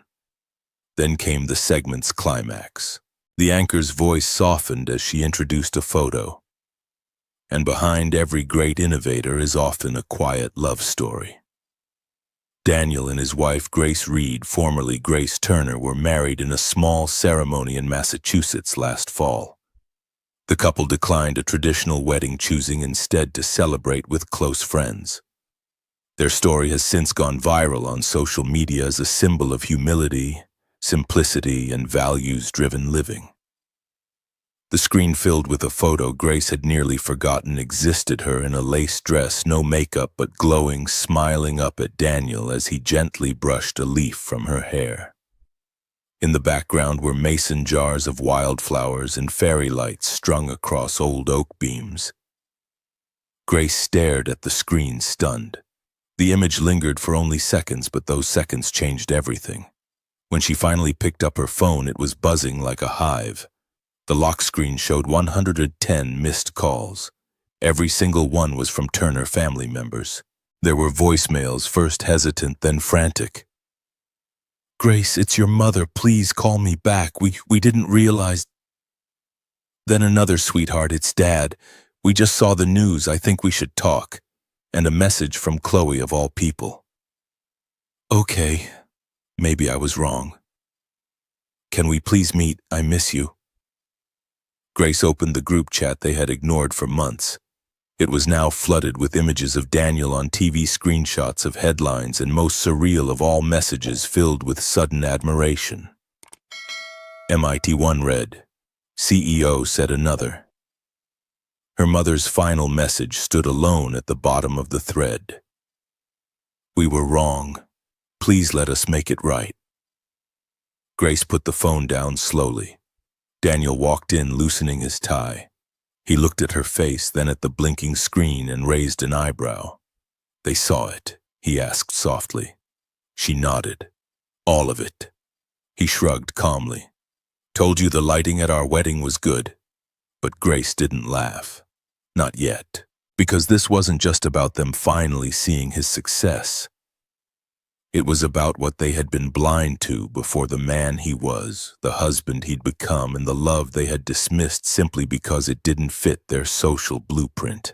Then came the segment's climax. The anchor's voice softened as she introduced a photo. And behind every great innovator is often a quiet love story. Daniel and his wife, Grace Reed, formerly Grace Turner, were married in a small ceremony in Massachusetts last fall. The couple declined a traditional wedding, choosing instead to celebrate with close friends. Their story has since gone viral on social media as a symbol of humility, simplicity, and values-driven living. The screen filled with a photo Grace had nearly forgotten existed, her in a lace dress, no makeup but glowing, smiling up at Daniel as he gently brushed a leaf from her hair. In the background were mason jars of wildflowers and fairy lights strung across old oak beams. Grace stared at the screen, stunned. The image lingered for only seconds, but those seconds changed everything. When she finally picked up her phone, it was buzzing like a hive. The lock screen showed 110 missed calls. Every single one was from Turner family members. There were voicemails, first hesitant, then frantic. "Grace, it's your mother. Please call me back. We didn't realize." Then another, "Sweetheart, it's Dad. We just saw the news. I think we should talk." And a message from Chloe of all people. "Okay, maybe I was wrong. Can we please meet? I miss you." Grace opened the group chat they had ignored for months. It was now flooded with images of Daniel on TV, screenshots of headlines, and most surreal of all, messages filled with sudden admiration. MIT1 read, "CEO said another." Her mother's final message stood alone at the bottom of the thread. "We were wrong. Please let us make it right." Grace put the phone down slowly. Daniel walked in, loosening his tie. He looked at her face, then at the blinking screen, and raised an eyebrow. "They saw it?" he asked softly. She nodded. "All of it?" He shrugged calmly. "Told you the lighting at our wedding was good." But Grace didn't laugh. Not yet. Because this wasn't just about them finally seeing his success. It was about what they had been blind to before, the man he was, the husband he'd become, and the love they had dismissed simply because it didn't fit their social blueprint.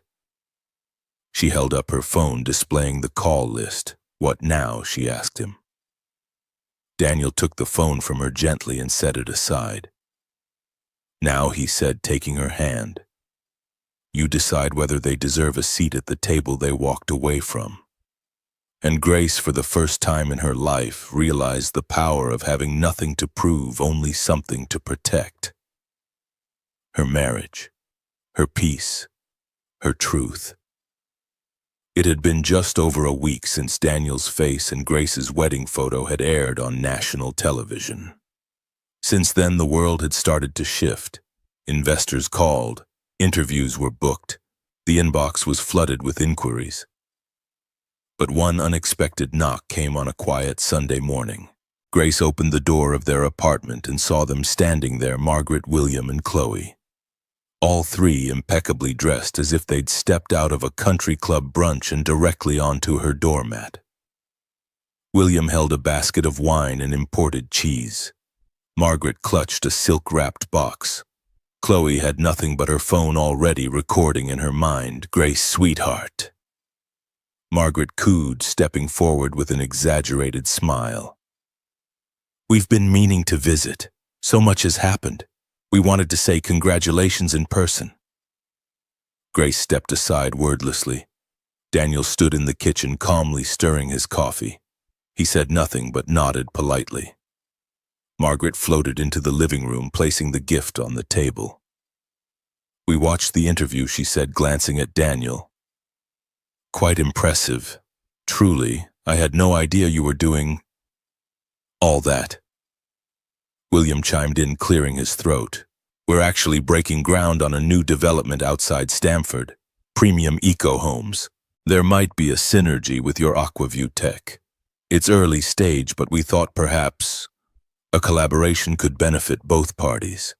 She held up her phone, displaying the call list. "What now?" she asked him. Daniel took the phone from her gently and set it aside. "Now," he said, taking her hand, "you decide whether they deserve a seat at the table they walked away from." And Grace, for the first time in her life, realized the power of having nothing to prove, only something to protect. Her marriage, her peace, her truth. It had been just over a week since Daniel's face and Grace's wedding photo had aired on national television. Since then, the world had started to shift. Investors called, interviews were booked, the inbox was flooded with inquiries. But one unexpected knock came on a quiet Sunday morning. Grace opened the door of their apartment and saw them standing there, Margaret, William, and Chloe. All three impeccably dressed, as if they'd stepped out of a country club brunch and directly onto her doormat. William held a basket of wine and imported cheese. Margaret clutched a silk-wrapped box. Chloe had nothing but her phone already recording in her mind, "Grace, sweetheart." Margaret cooed, stepping forward with an exaggerated smile. "We've been meaning to visit. So much has happened. We wanted to say congratulations in person." Grace stepped aside wordlessly. Daniel stood in the kitchen, calmly stirring his coffee. He said nothing but nodded politely. Margaret floated into the living room, placing the gift on the table. "We watched the interview," she said, glancing at Daniel. "Quite impressive. Truly, I had no idea you were doing all that." William chimed in, clearing his throat. "We're actually breaking ground on a new development outside Stamford, premium eco homes. There might be a synergy with your Aquaview tech. It's early stage, but we thought perhaps a collaboration could benefit both parties."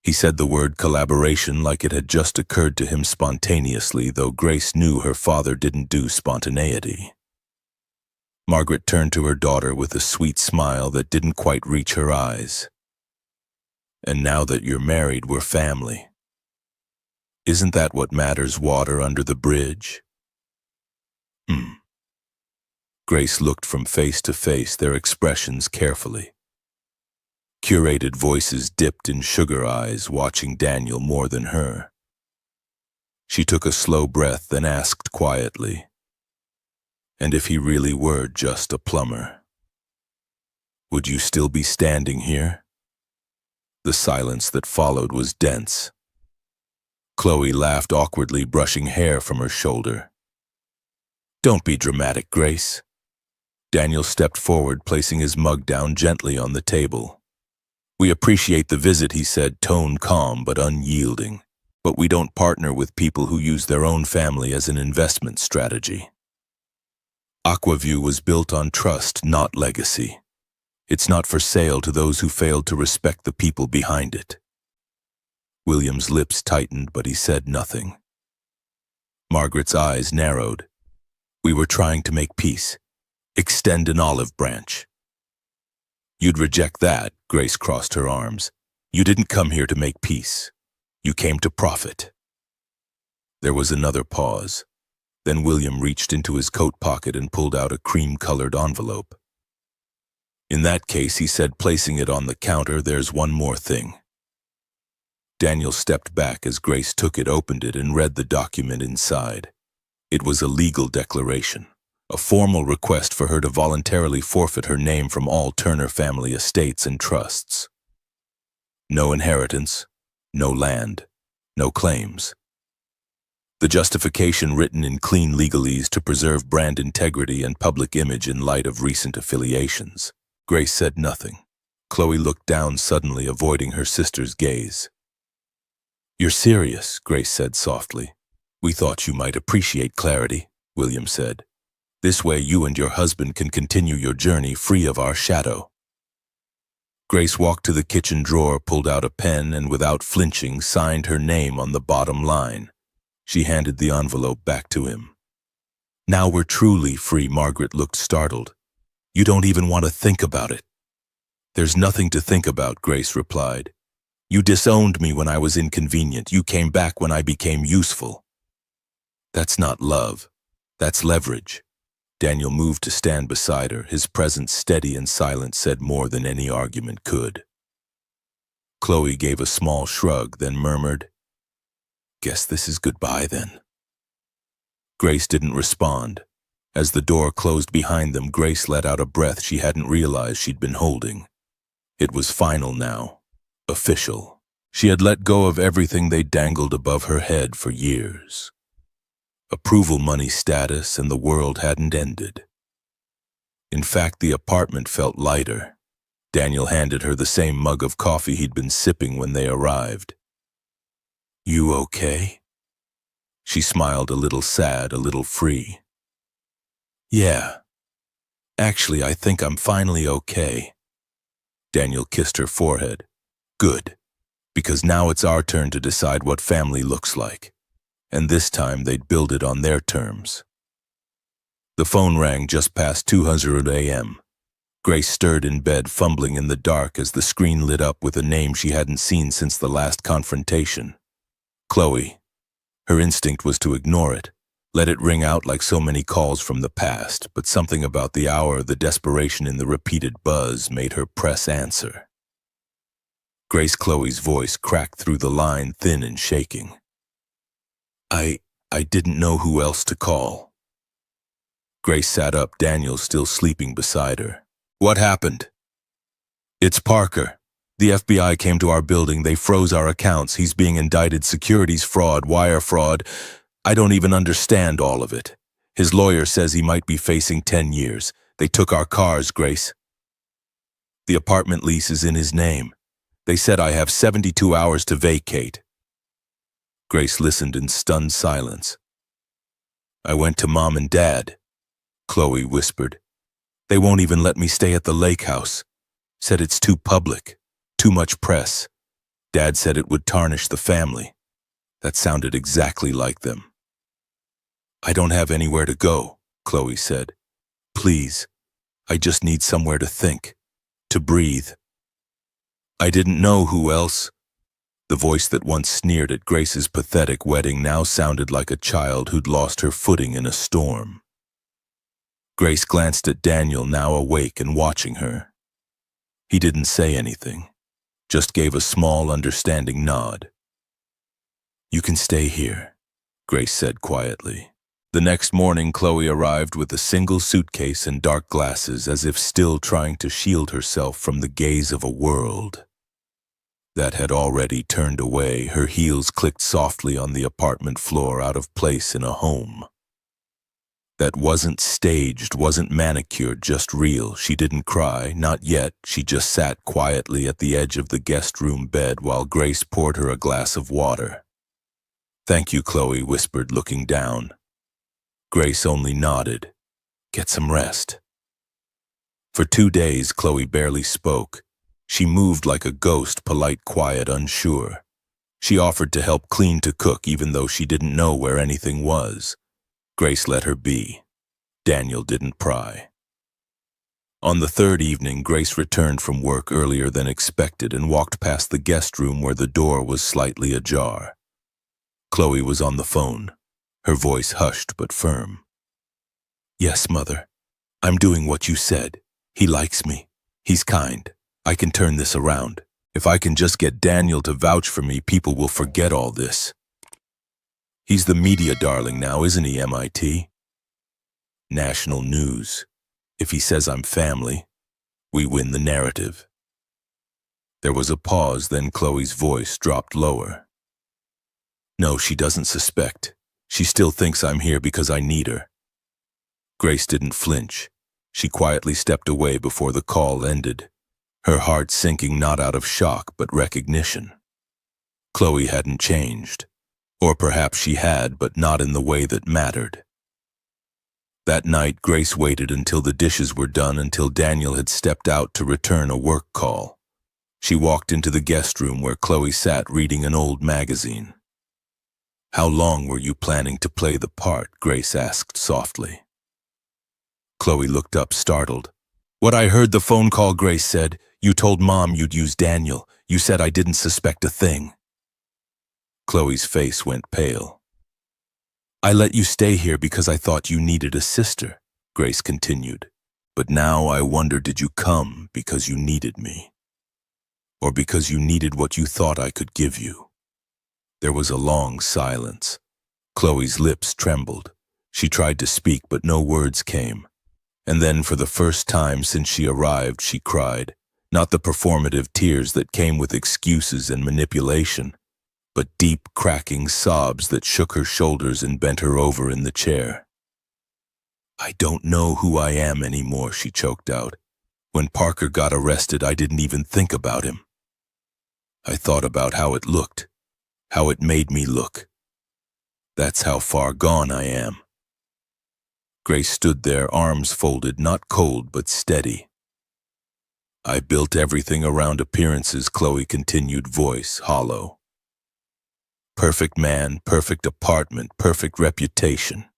He said the word collaboration like it had just occurred to him spontaneously, though Grace knew her father didn't do spontaneity. Margaret turned to her daughter with a sweet smile that didn't quite reach her eyes. "And now that you're married, we're family. Isn't that what matters? Water under the bridge?" Grace looked from face to face, their expressions carefully. Curated voices dipped in sugar eyes, watching Daniel more than her. She took a slow breath, then asked quietly, "And if he really were just a plumber, would you still be standing here?" The silence that followed was dense. Chloe laughed awkwardly, brushing hair from her shoulder. "Don't be dramatic, Grace." Daniel stepped forward, placing his mug down gently on the table. "We appreciate the visit," he said, tone calm but unyielding. "But we don't partner with people who use their own family as an investment strategy." Aquaview was built on trust, not legacy. It's not for sale to those who failed to respect the people behind it. William's lips tightened, but he said nothing. Margaret's eyes narrowed. "We were trying to make peace. Extend an olive branch." "You'd reject that," Grace crossed her arms. "You didn't come here to make peace. You came to profit." There was another pause. Then William reached into his coat pocket and pulled out a cream-colored envelope. "In that case," he said, placing it on the counter, "there's one more thing." Daniel stepped back as Grace took it, opened it, and read the document inside. It was a legal declaration, a formal request for her to voluntarily forfeit her name from all Turner family estates and trusts. No inheritance, no land, no claims. The justification, written in clean legalese to preserve brand integrity and public image in light of recent affiliations. Grace said nothing. Chloe looked down suddenly, avoiding her sister's gaze. "You're serious," Grace said softly. "We thought you might appreciate clarity," William said. "This way you and your husband can continue your journey free of our shadow." Grace walked to the kitchen drawer, pulled out a pen, and without flinching signed her name on the bottom line. She handed the envelope back to him. "Now we're truly free." Margaret looked startled. "You don't even want to think about it." "There's nothing to think about," Grace replied. "You disowned me when I was inconvenient. You came back when I became useful." "That's not love. That's leverage." Daniel moved to stand beside her. His presence, steady and silent, said more than any argument could. Chloe gave a small shrug, then murmured, "Guess this is goodbye then." Grace didn't respond. As the door closed behind them, Grace let out a breath she hadn't realized she'd been holding. It was final now. Official. She had let go of everything they dangled above her head for years. Approval money status, and the world hadn't ended. In fact, the apartment felt lighter. Daniel handed her the same mug of coffee he'd been sipping when they arrived. "You okay?" She smiled, a little sad, a little free. "Yeah. Actually, I think I'm finally okay." Daniel kissed her forehead. "Good. Because now it's our turn to decide what family looks like. And this time they'd build it on their terms." The phone rang just past 2:00 a.m. Grace stirred in bed, fumbling in the dark as the screen lit up with a name she hadn't seen since the last confrontation. Chloe. Her instinct was to ignore it, let it ring out like so many calls from the past, but something about the hour, the desperation in the repeated buzz, made her press answer. Grace Chloe's voice cracked through the line, thin and shaking. I didn't know who else to call." Grace sat up, Daniel still sleeping beside her. "What happened?" "It's Parker. The FBI came to our building. They froze our accounts. He's being indicted, securities fraud, wire fraud. I don't even understand all of it. His lawyer says he might be facing 10 years. They took our cars, Grace. The apartment lease is in his name. They said I have 72 hours to vacate." Grace listened in stunned silence. "I went to Mom and Dad," Chloe whispered. "They won't even let me stay at the lake house. Said it's too public, too much press. Dad said it would tarnish the family. That sounded exactly like them." "I don't have anywhere to go," Chloe said. "Please, I just need somewhere to think, to breathe." "I didn't know who else." The voice that once sneered at Grace's pathetic wedding now sounded like a child who'd lost her footing in a storm. Grace glanced at Daniel, now awake and watching her. He didn't say anything, just gave a small, understanding nod. "You can stay here," Grace said quietly. The next morning, Chloe arrived with a single suitcase and dark glasses, as if still trying to shield herself from the gaze of a world. that had already turned away. Her heels clicked softly on the apartment floor, out of place in a home that wasn't staged, wasn't manicured, just real. She didn't cry, not yet. She just sat quietly at the edge of the guest room bed while Grace poured her a glass of water. "Thank you," Chloe whispered, looking down. Grace only nodded. "Get some rest." For 2 days, Chloe barely spoke. She moved like a ghost, polite, quiet, unsure. She offered to help clean, to cook, even though she didn't know where anything was. Grace let her be. Daniel didn't pry. On the third evening, Grace returned from work earlier than expected and walked past the guest room where the door was slightly ajar. Chloe was on the phone, her voice hushed but firm. "Yes, Mother. I'm doing what you said. He likes me. He's kind. I can turn this around. If I can just get Daniel to vouch for me, people will forget all this. He's the media darling now, isn't he, MIT? National news. If he says I'm family, we win the narrative." There was a pause, then Chloe's voice dropped lower. "No, she doesn't suspect. She still thinks I'm here because I need her." Grace didn't flinch. She quietly stepped away before the call ended, her heart sinking, not out of shock but recognition. Chloe hadn't changed. Or perhaps she had, but not in the way that mattered. That night, Grace waited until the dishes were done, until Daniel had stepped out to return a work call. She walked into the guest room where Chloe sat reading an old magazine. "How long were you planning to play the part?" Grace asked softly. Chloe looked up, startled. "What I heard the phone call," Grace said. "You told Mom you'd use Daniel. You said I didn't suspect a thing." Chloe's face went pale. "I let you stay here because I thought you needed a sister," Grace continued. "But now I wonder, did you come because you needed me? Or because you needed what you thought I could give you?" There was a long silence. Chloe's lips trembled. She tried to speak, but no words came. And then, for the first time since she arrived, she cried. Not the performative tears that came with excuses and manipulation, but deep, cracking sobs that shook her shoulders and bent her over in the chair. "I don't know who I am anymore," she choked out. "When Parker got arrested, I didn't even think about him. I thought about how it looked, how it made me look. That's how far gone I am." Grace stood there, arms folded, not cold but steady. "I built everything around appearances," Chloe continued, voice hollow. "Perfect man, perfect apartment, perfect reputation.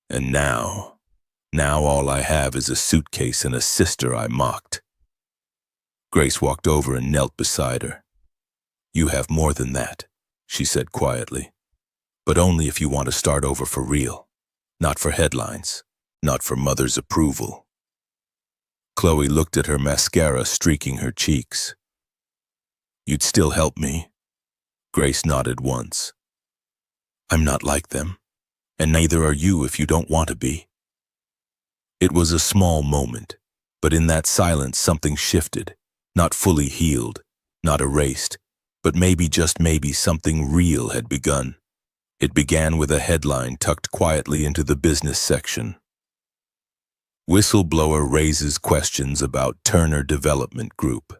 And now all I have is a suitcase and a sister I mocked." Grace walked over and knelt beside her. "You have more than that," she said quietly. "But only if you want to start over for real. Not for headlines, not for Mother's approval." Chloe looked at her, mascara streaking her cheeks. "You'd still help me?" Grace nodded once. "I'm not like them, and neither are you if you don't want to be." It was a small moment, but in that silence something shifted, not fully healed, not erased, but maybe, just maybe, something real had begun. It began with a headline tucked quietly into the business section. "Whistleblower raises questions about Turner Development Group."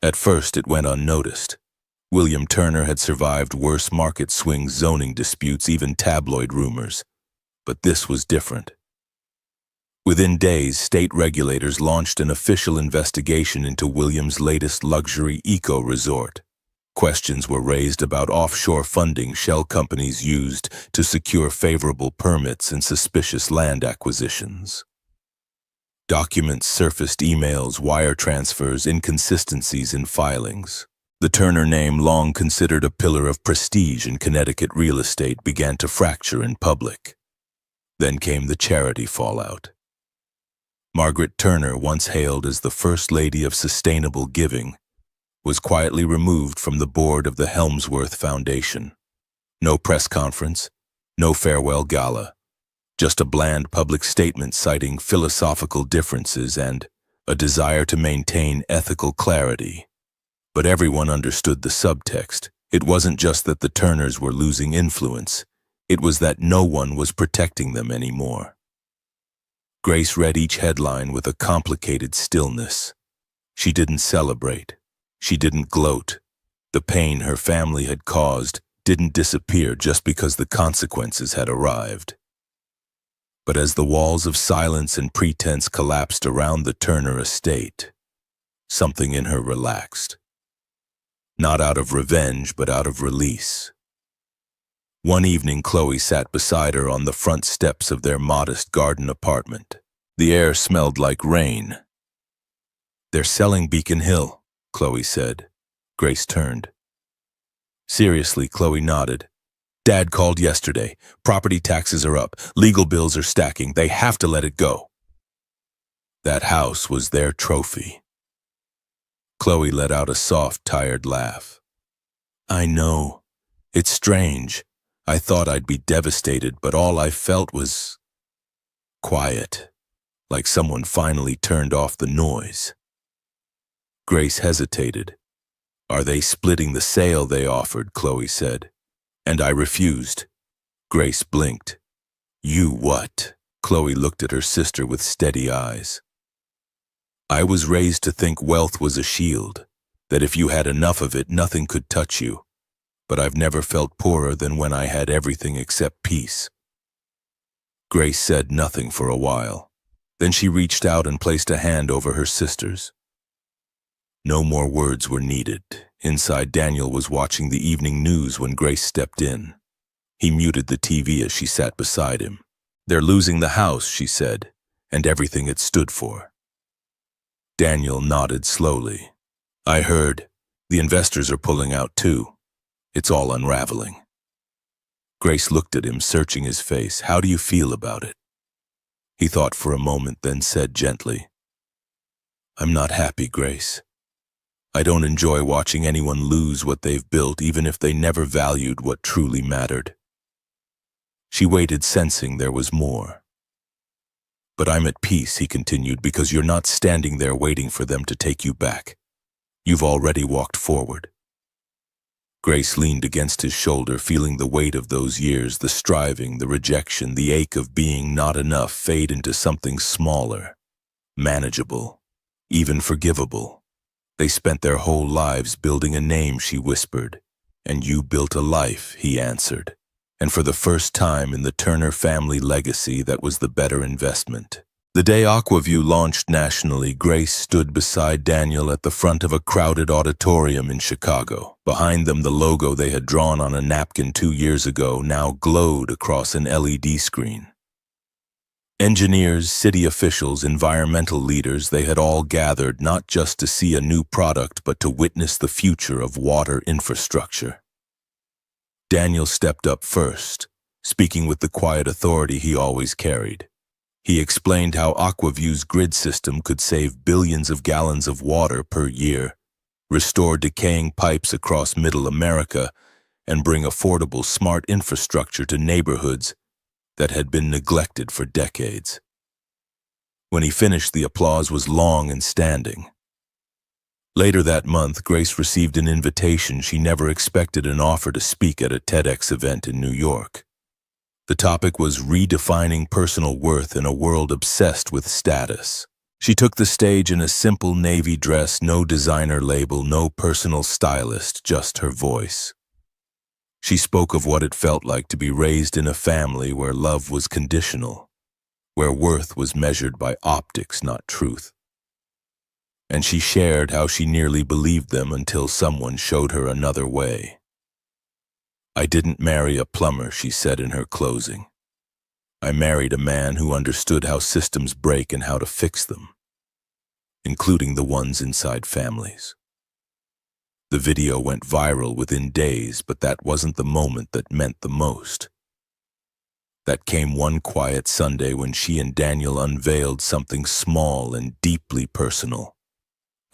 At first it went unnoticed. William Turner had survived worse market swings, zoning disputes, even tabloid rumors. But this was different. Within days, state regulators launched an official investigation into William's latest luxury eco-resort. Questions were raised about offshore funding shell companies used to secure favorable permits and suspicious land acquisitions. Documents surfaced, emails, wire transfers, inconsistencies in filings. The Turner name, long considered a pillar of prestige in Connecticut real estate, began to fracture in public. Then came the charity fallout. Margaret Turner, once hailed as the First Lady of Sustainable Giving, was quietly removed from the board of the Helmsworth Foundation. No press conference, no farewell gala, just a bland public statement citing philosophical differences and a desire to maintain ethical clarity. But everyone understood the subtext. It wasn't just that the Turners were losing influence. It was that no one was protecting them anymore. Grace read each headline with a complicated stillness. She didn't celebrate. She didn't gloat. The pain her family had caused didn't disappear just because the consequences had arrived. But as the walls of silence and pretense collapsed around the Turner estate, something in her relaxed. Not out of revenge, but out of release. One evening, Chloe sat beside her on the front steps of their modest garden apartment. The air smelled like rain. "They're selling Beacon Hill," Chloe said. Grace turned. Seriously, Chloe nodded. "Dad called yesterday. Property taxes are up. Legal bills are stacking. They have to let it go." That house was their trophy. Chloe let out a soft, tired laugh. "I know. It's strange. I thought I'd be devastated, but all I felt was quiet, like someone finally turned off the noise." Grace hesitated. "Are they splitting the sale they offered?" Chloe said. "And I refused." Grace blinked. "You what?" Chloe looked at her sister with steady eyes. "I was raised to think wealth was a shield, that if you had enough of it, nothing could touch you. But I've never felt poorer than when I had everything except peace." Grace said nothing for a while. Then she reached out and placed a hand over her sister's. No more words were needed. Inside, Daniel was watching the evening news when Grace stepped in. He muted the TV as she sat beside him. "They're losing the house," she said, "and everything it stood for." Daniel nodded slowly. "I heard. The investors are pulling out too. It's all unraveling." Grace looked at him, searching his face. "How do you feel about it?" He thought for a moment, then said gently, "I'm not happy, Grace. I don't enjoy watching anyone lose what they've built, even if they never valued what truly mattered." She waited, sensing there was more. "But I'm at peace," he continued, "because you're not standing there waiting for them to take you back. You've already walked forward." Grace leaned against his shoulder, feeling the weight of those years, the striving, the rejection, the ache of being not enough fade into something smaller, manageable, even forgivable. "They spent their whole lives building a name," she whispered. "And you built a life," he answered. And for the first time in the Turner family legacy, that was the better investment. The day Aquaview launched nationally, Grace stood beside Daniel at the front of a crowded auditorium in Chicago. Behind them, the logo they had drawn on a napkin 2 years ago now glowed across an LED screen. Engineers, city officials, environmental leaders, they had all gathered not just to see a new product, but to witness the future of water infrastructure. Daniel stepped up first, speaking with the quiet authority he always carried. He explained how Aquaview's grid system could save billions of gallons of water per year, restore decaying pipes across Middle America, and bring affordable, smart infrastructure to neighborhoods that had been neglected for decades. When he finished, the applause was long and standing. Later that month, Grace received an invitation she never expected, an offer to speak at a TEDx event in New York. The topic was redefining personal worth in a world obsessed with status. She took the stage in a simple navy dress, no designer label, no personal stylist, just her voice. She spoke of what it felt like to be raised in a family where love was conditional, where worth was measured by optics, not truth. And she shared how she nearly believed them until someone showed her another way. "I didn't marry a plumber," she said in her closing. "I married a man who understood how systems break and how to fix them, including the ones inside families." The video went viral within days, but that wasn't the moment that meant the most. That came one quiet Sunday when she and Daniel unveiled something small and deeply personal.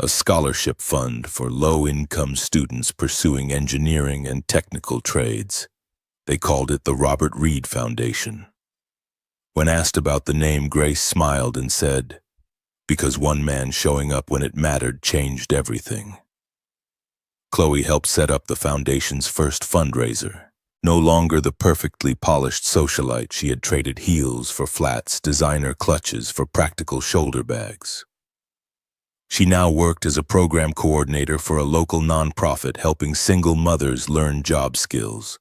A scholarship fund for low-income students pursuing engineering and technical trades. They called it the Robert Reed Foundation. When asked about the name, Grace smiled and said, "Because one man showing up when it mattered changed everything." Chloe helped set up the foundation's first fundraiser. No longer the perfectly polished socialite, she had traded heels for flats, designer clutches for practical shoulder bags. She now worked as a program coordinator for a local nonprofit helping single mothers learn job skills.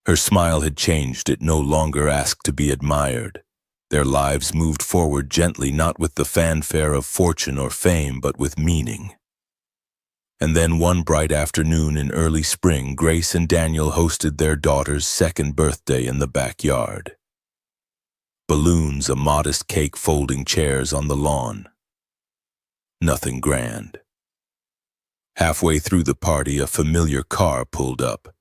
Her smile had changed. It no longer asked to be admired. Their lives moved forward gently, not with the fanfare of fortune or fame, but with meaning. And then one bright afternoon in early spring, Grace and Daniel hosted their daughter's second birthday in the backyard. Balloons, a modest cake, folding chairs on the lawn. Nothing grand. Halfway through the party, a familiar car pulled up.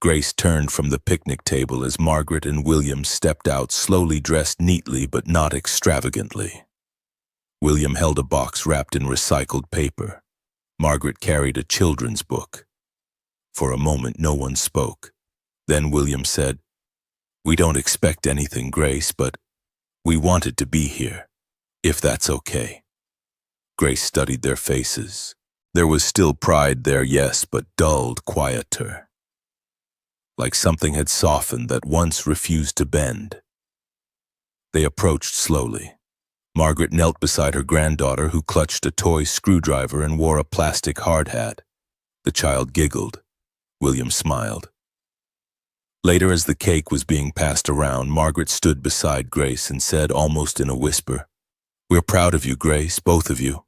Grace turned from the picnic table as Margaret and William stepped out, slowly, dressed neatly but not extravagantly. William held a box wrapped in recycled paper. Margaret carried a children's book. For a moment, no one spoke. Then William said, "We don't expect anything, Grace, but we wanted to be here, if that's okay." Grace studied their faces. There was still pride there, yes, but dulled, quieter. Like something had softened that once refused to bend. They approached slowly. Margaret knelt beside her granddaughter, who clutched a toy screwdriver and wore a plastic hard hat. The child giggled. William smiled. Later, as the cake was being passed around, Margaret stood beside Grace and said, almost in a whisper, "We're proud of you, Grace, both of you."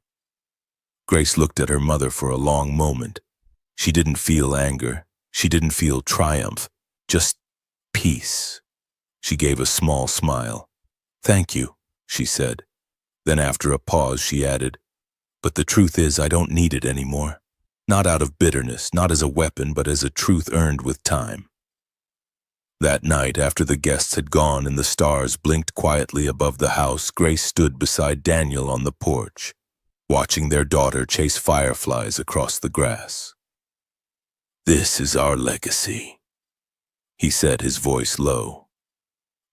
Grace looked at her mother for a long moment. She didn't feel anger. She didn't feel triumph, just peace. She gave a small smile. "Thank you," she said. Then after a pause, she added, "But the truth is, I don't need it anymore. Not out of bitterness, not as a weapon, but as a truth earned with time." That night, after the guests had gone and the stars blinked quietly above the house, Grace stood beside Daniel on the porch, watching their daughter chase fireflies across the grass. "This is our legacy," he said, his voice low.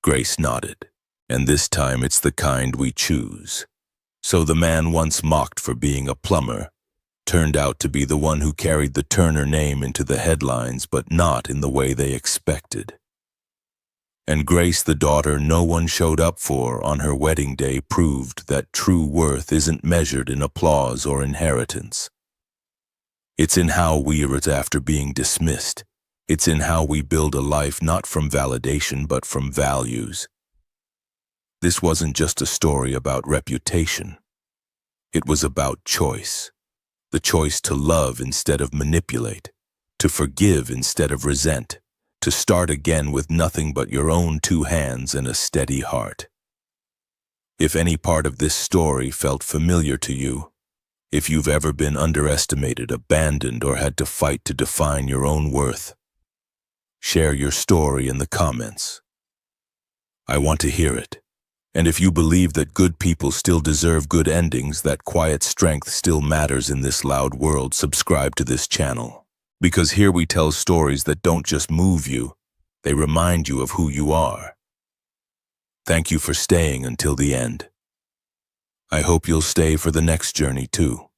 Grace nodded. "And this time it's the kind we choose." So the man once mocked for being a plumber turned out to be the one who carried the Turner name into the headlines, but not in the way they expected. And Grace, the daughter no one showed up for on her wedding day, proved that true worth isn't measured in applause or inheritance. It's in how we are after being dismissed. It's in how we build a life not from validation but from values. This wasn't just a story about reputation. It was about choice. The choice to love instead of manipulate, to forgive instead of resent, to start again with nothing but your own two hands and a steady heart. If any part of this story felt familiar to you, if you've ever been underestimated, abandoned, or had to fight to define your own worth, share your story in the comments. I want to hear it. And if you believe that good people still deserve good endings, that quiet strength still matters in this loud world, subscribe to this channel. Because here we tell stories that don't just move you, they remind you of who you are. Thank you for staying until the end. I hope you'll stay for the next journey too.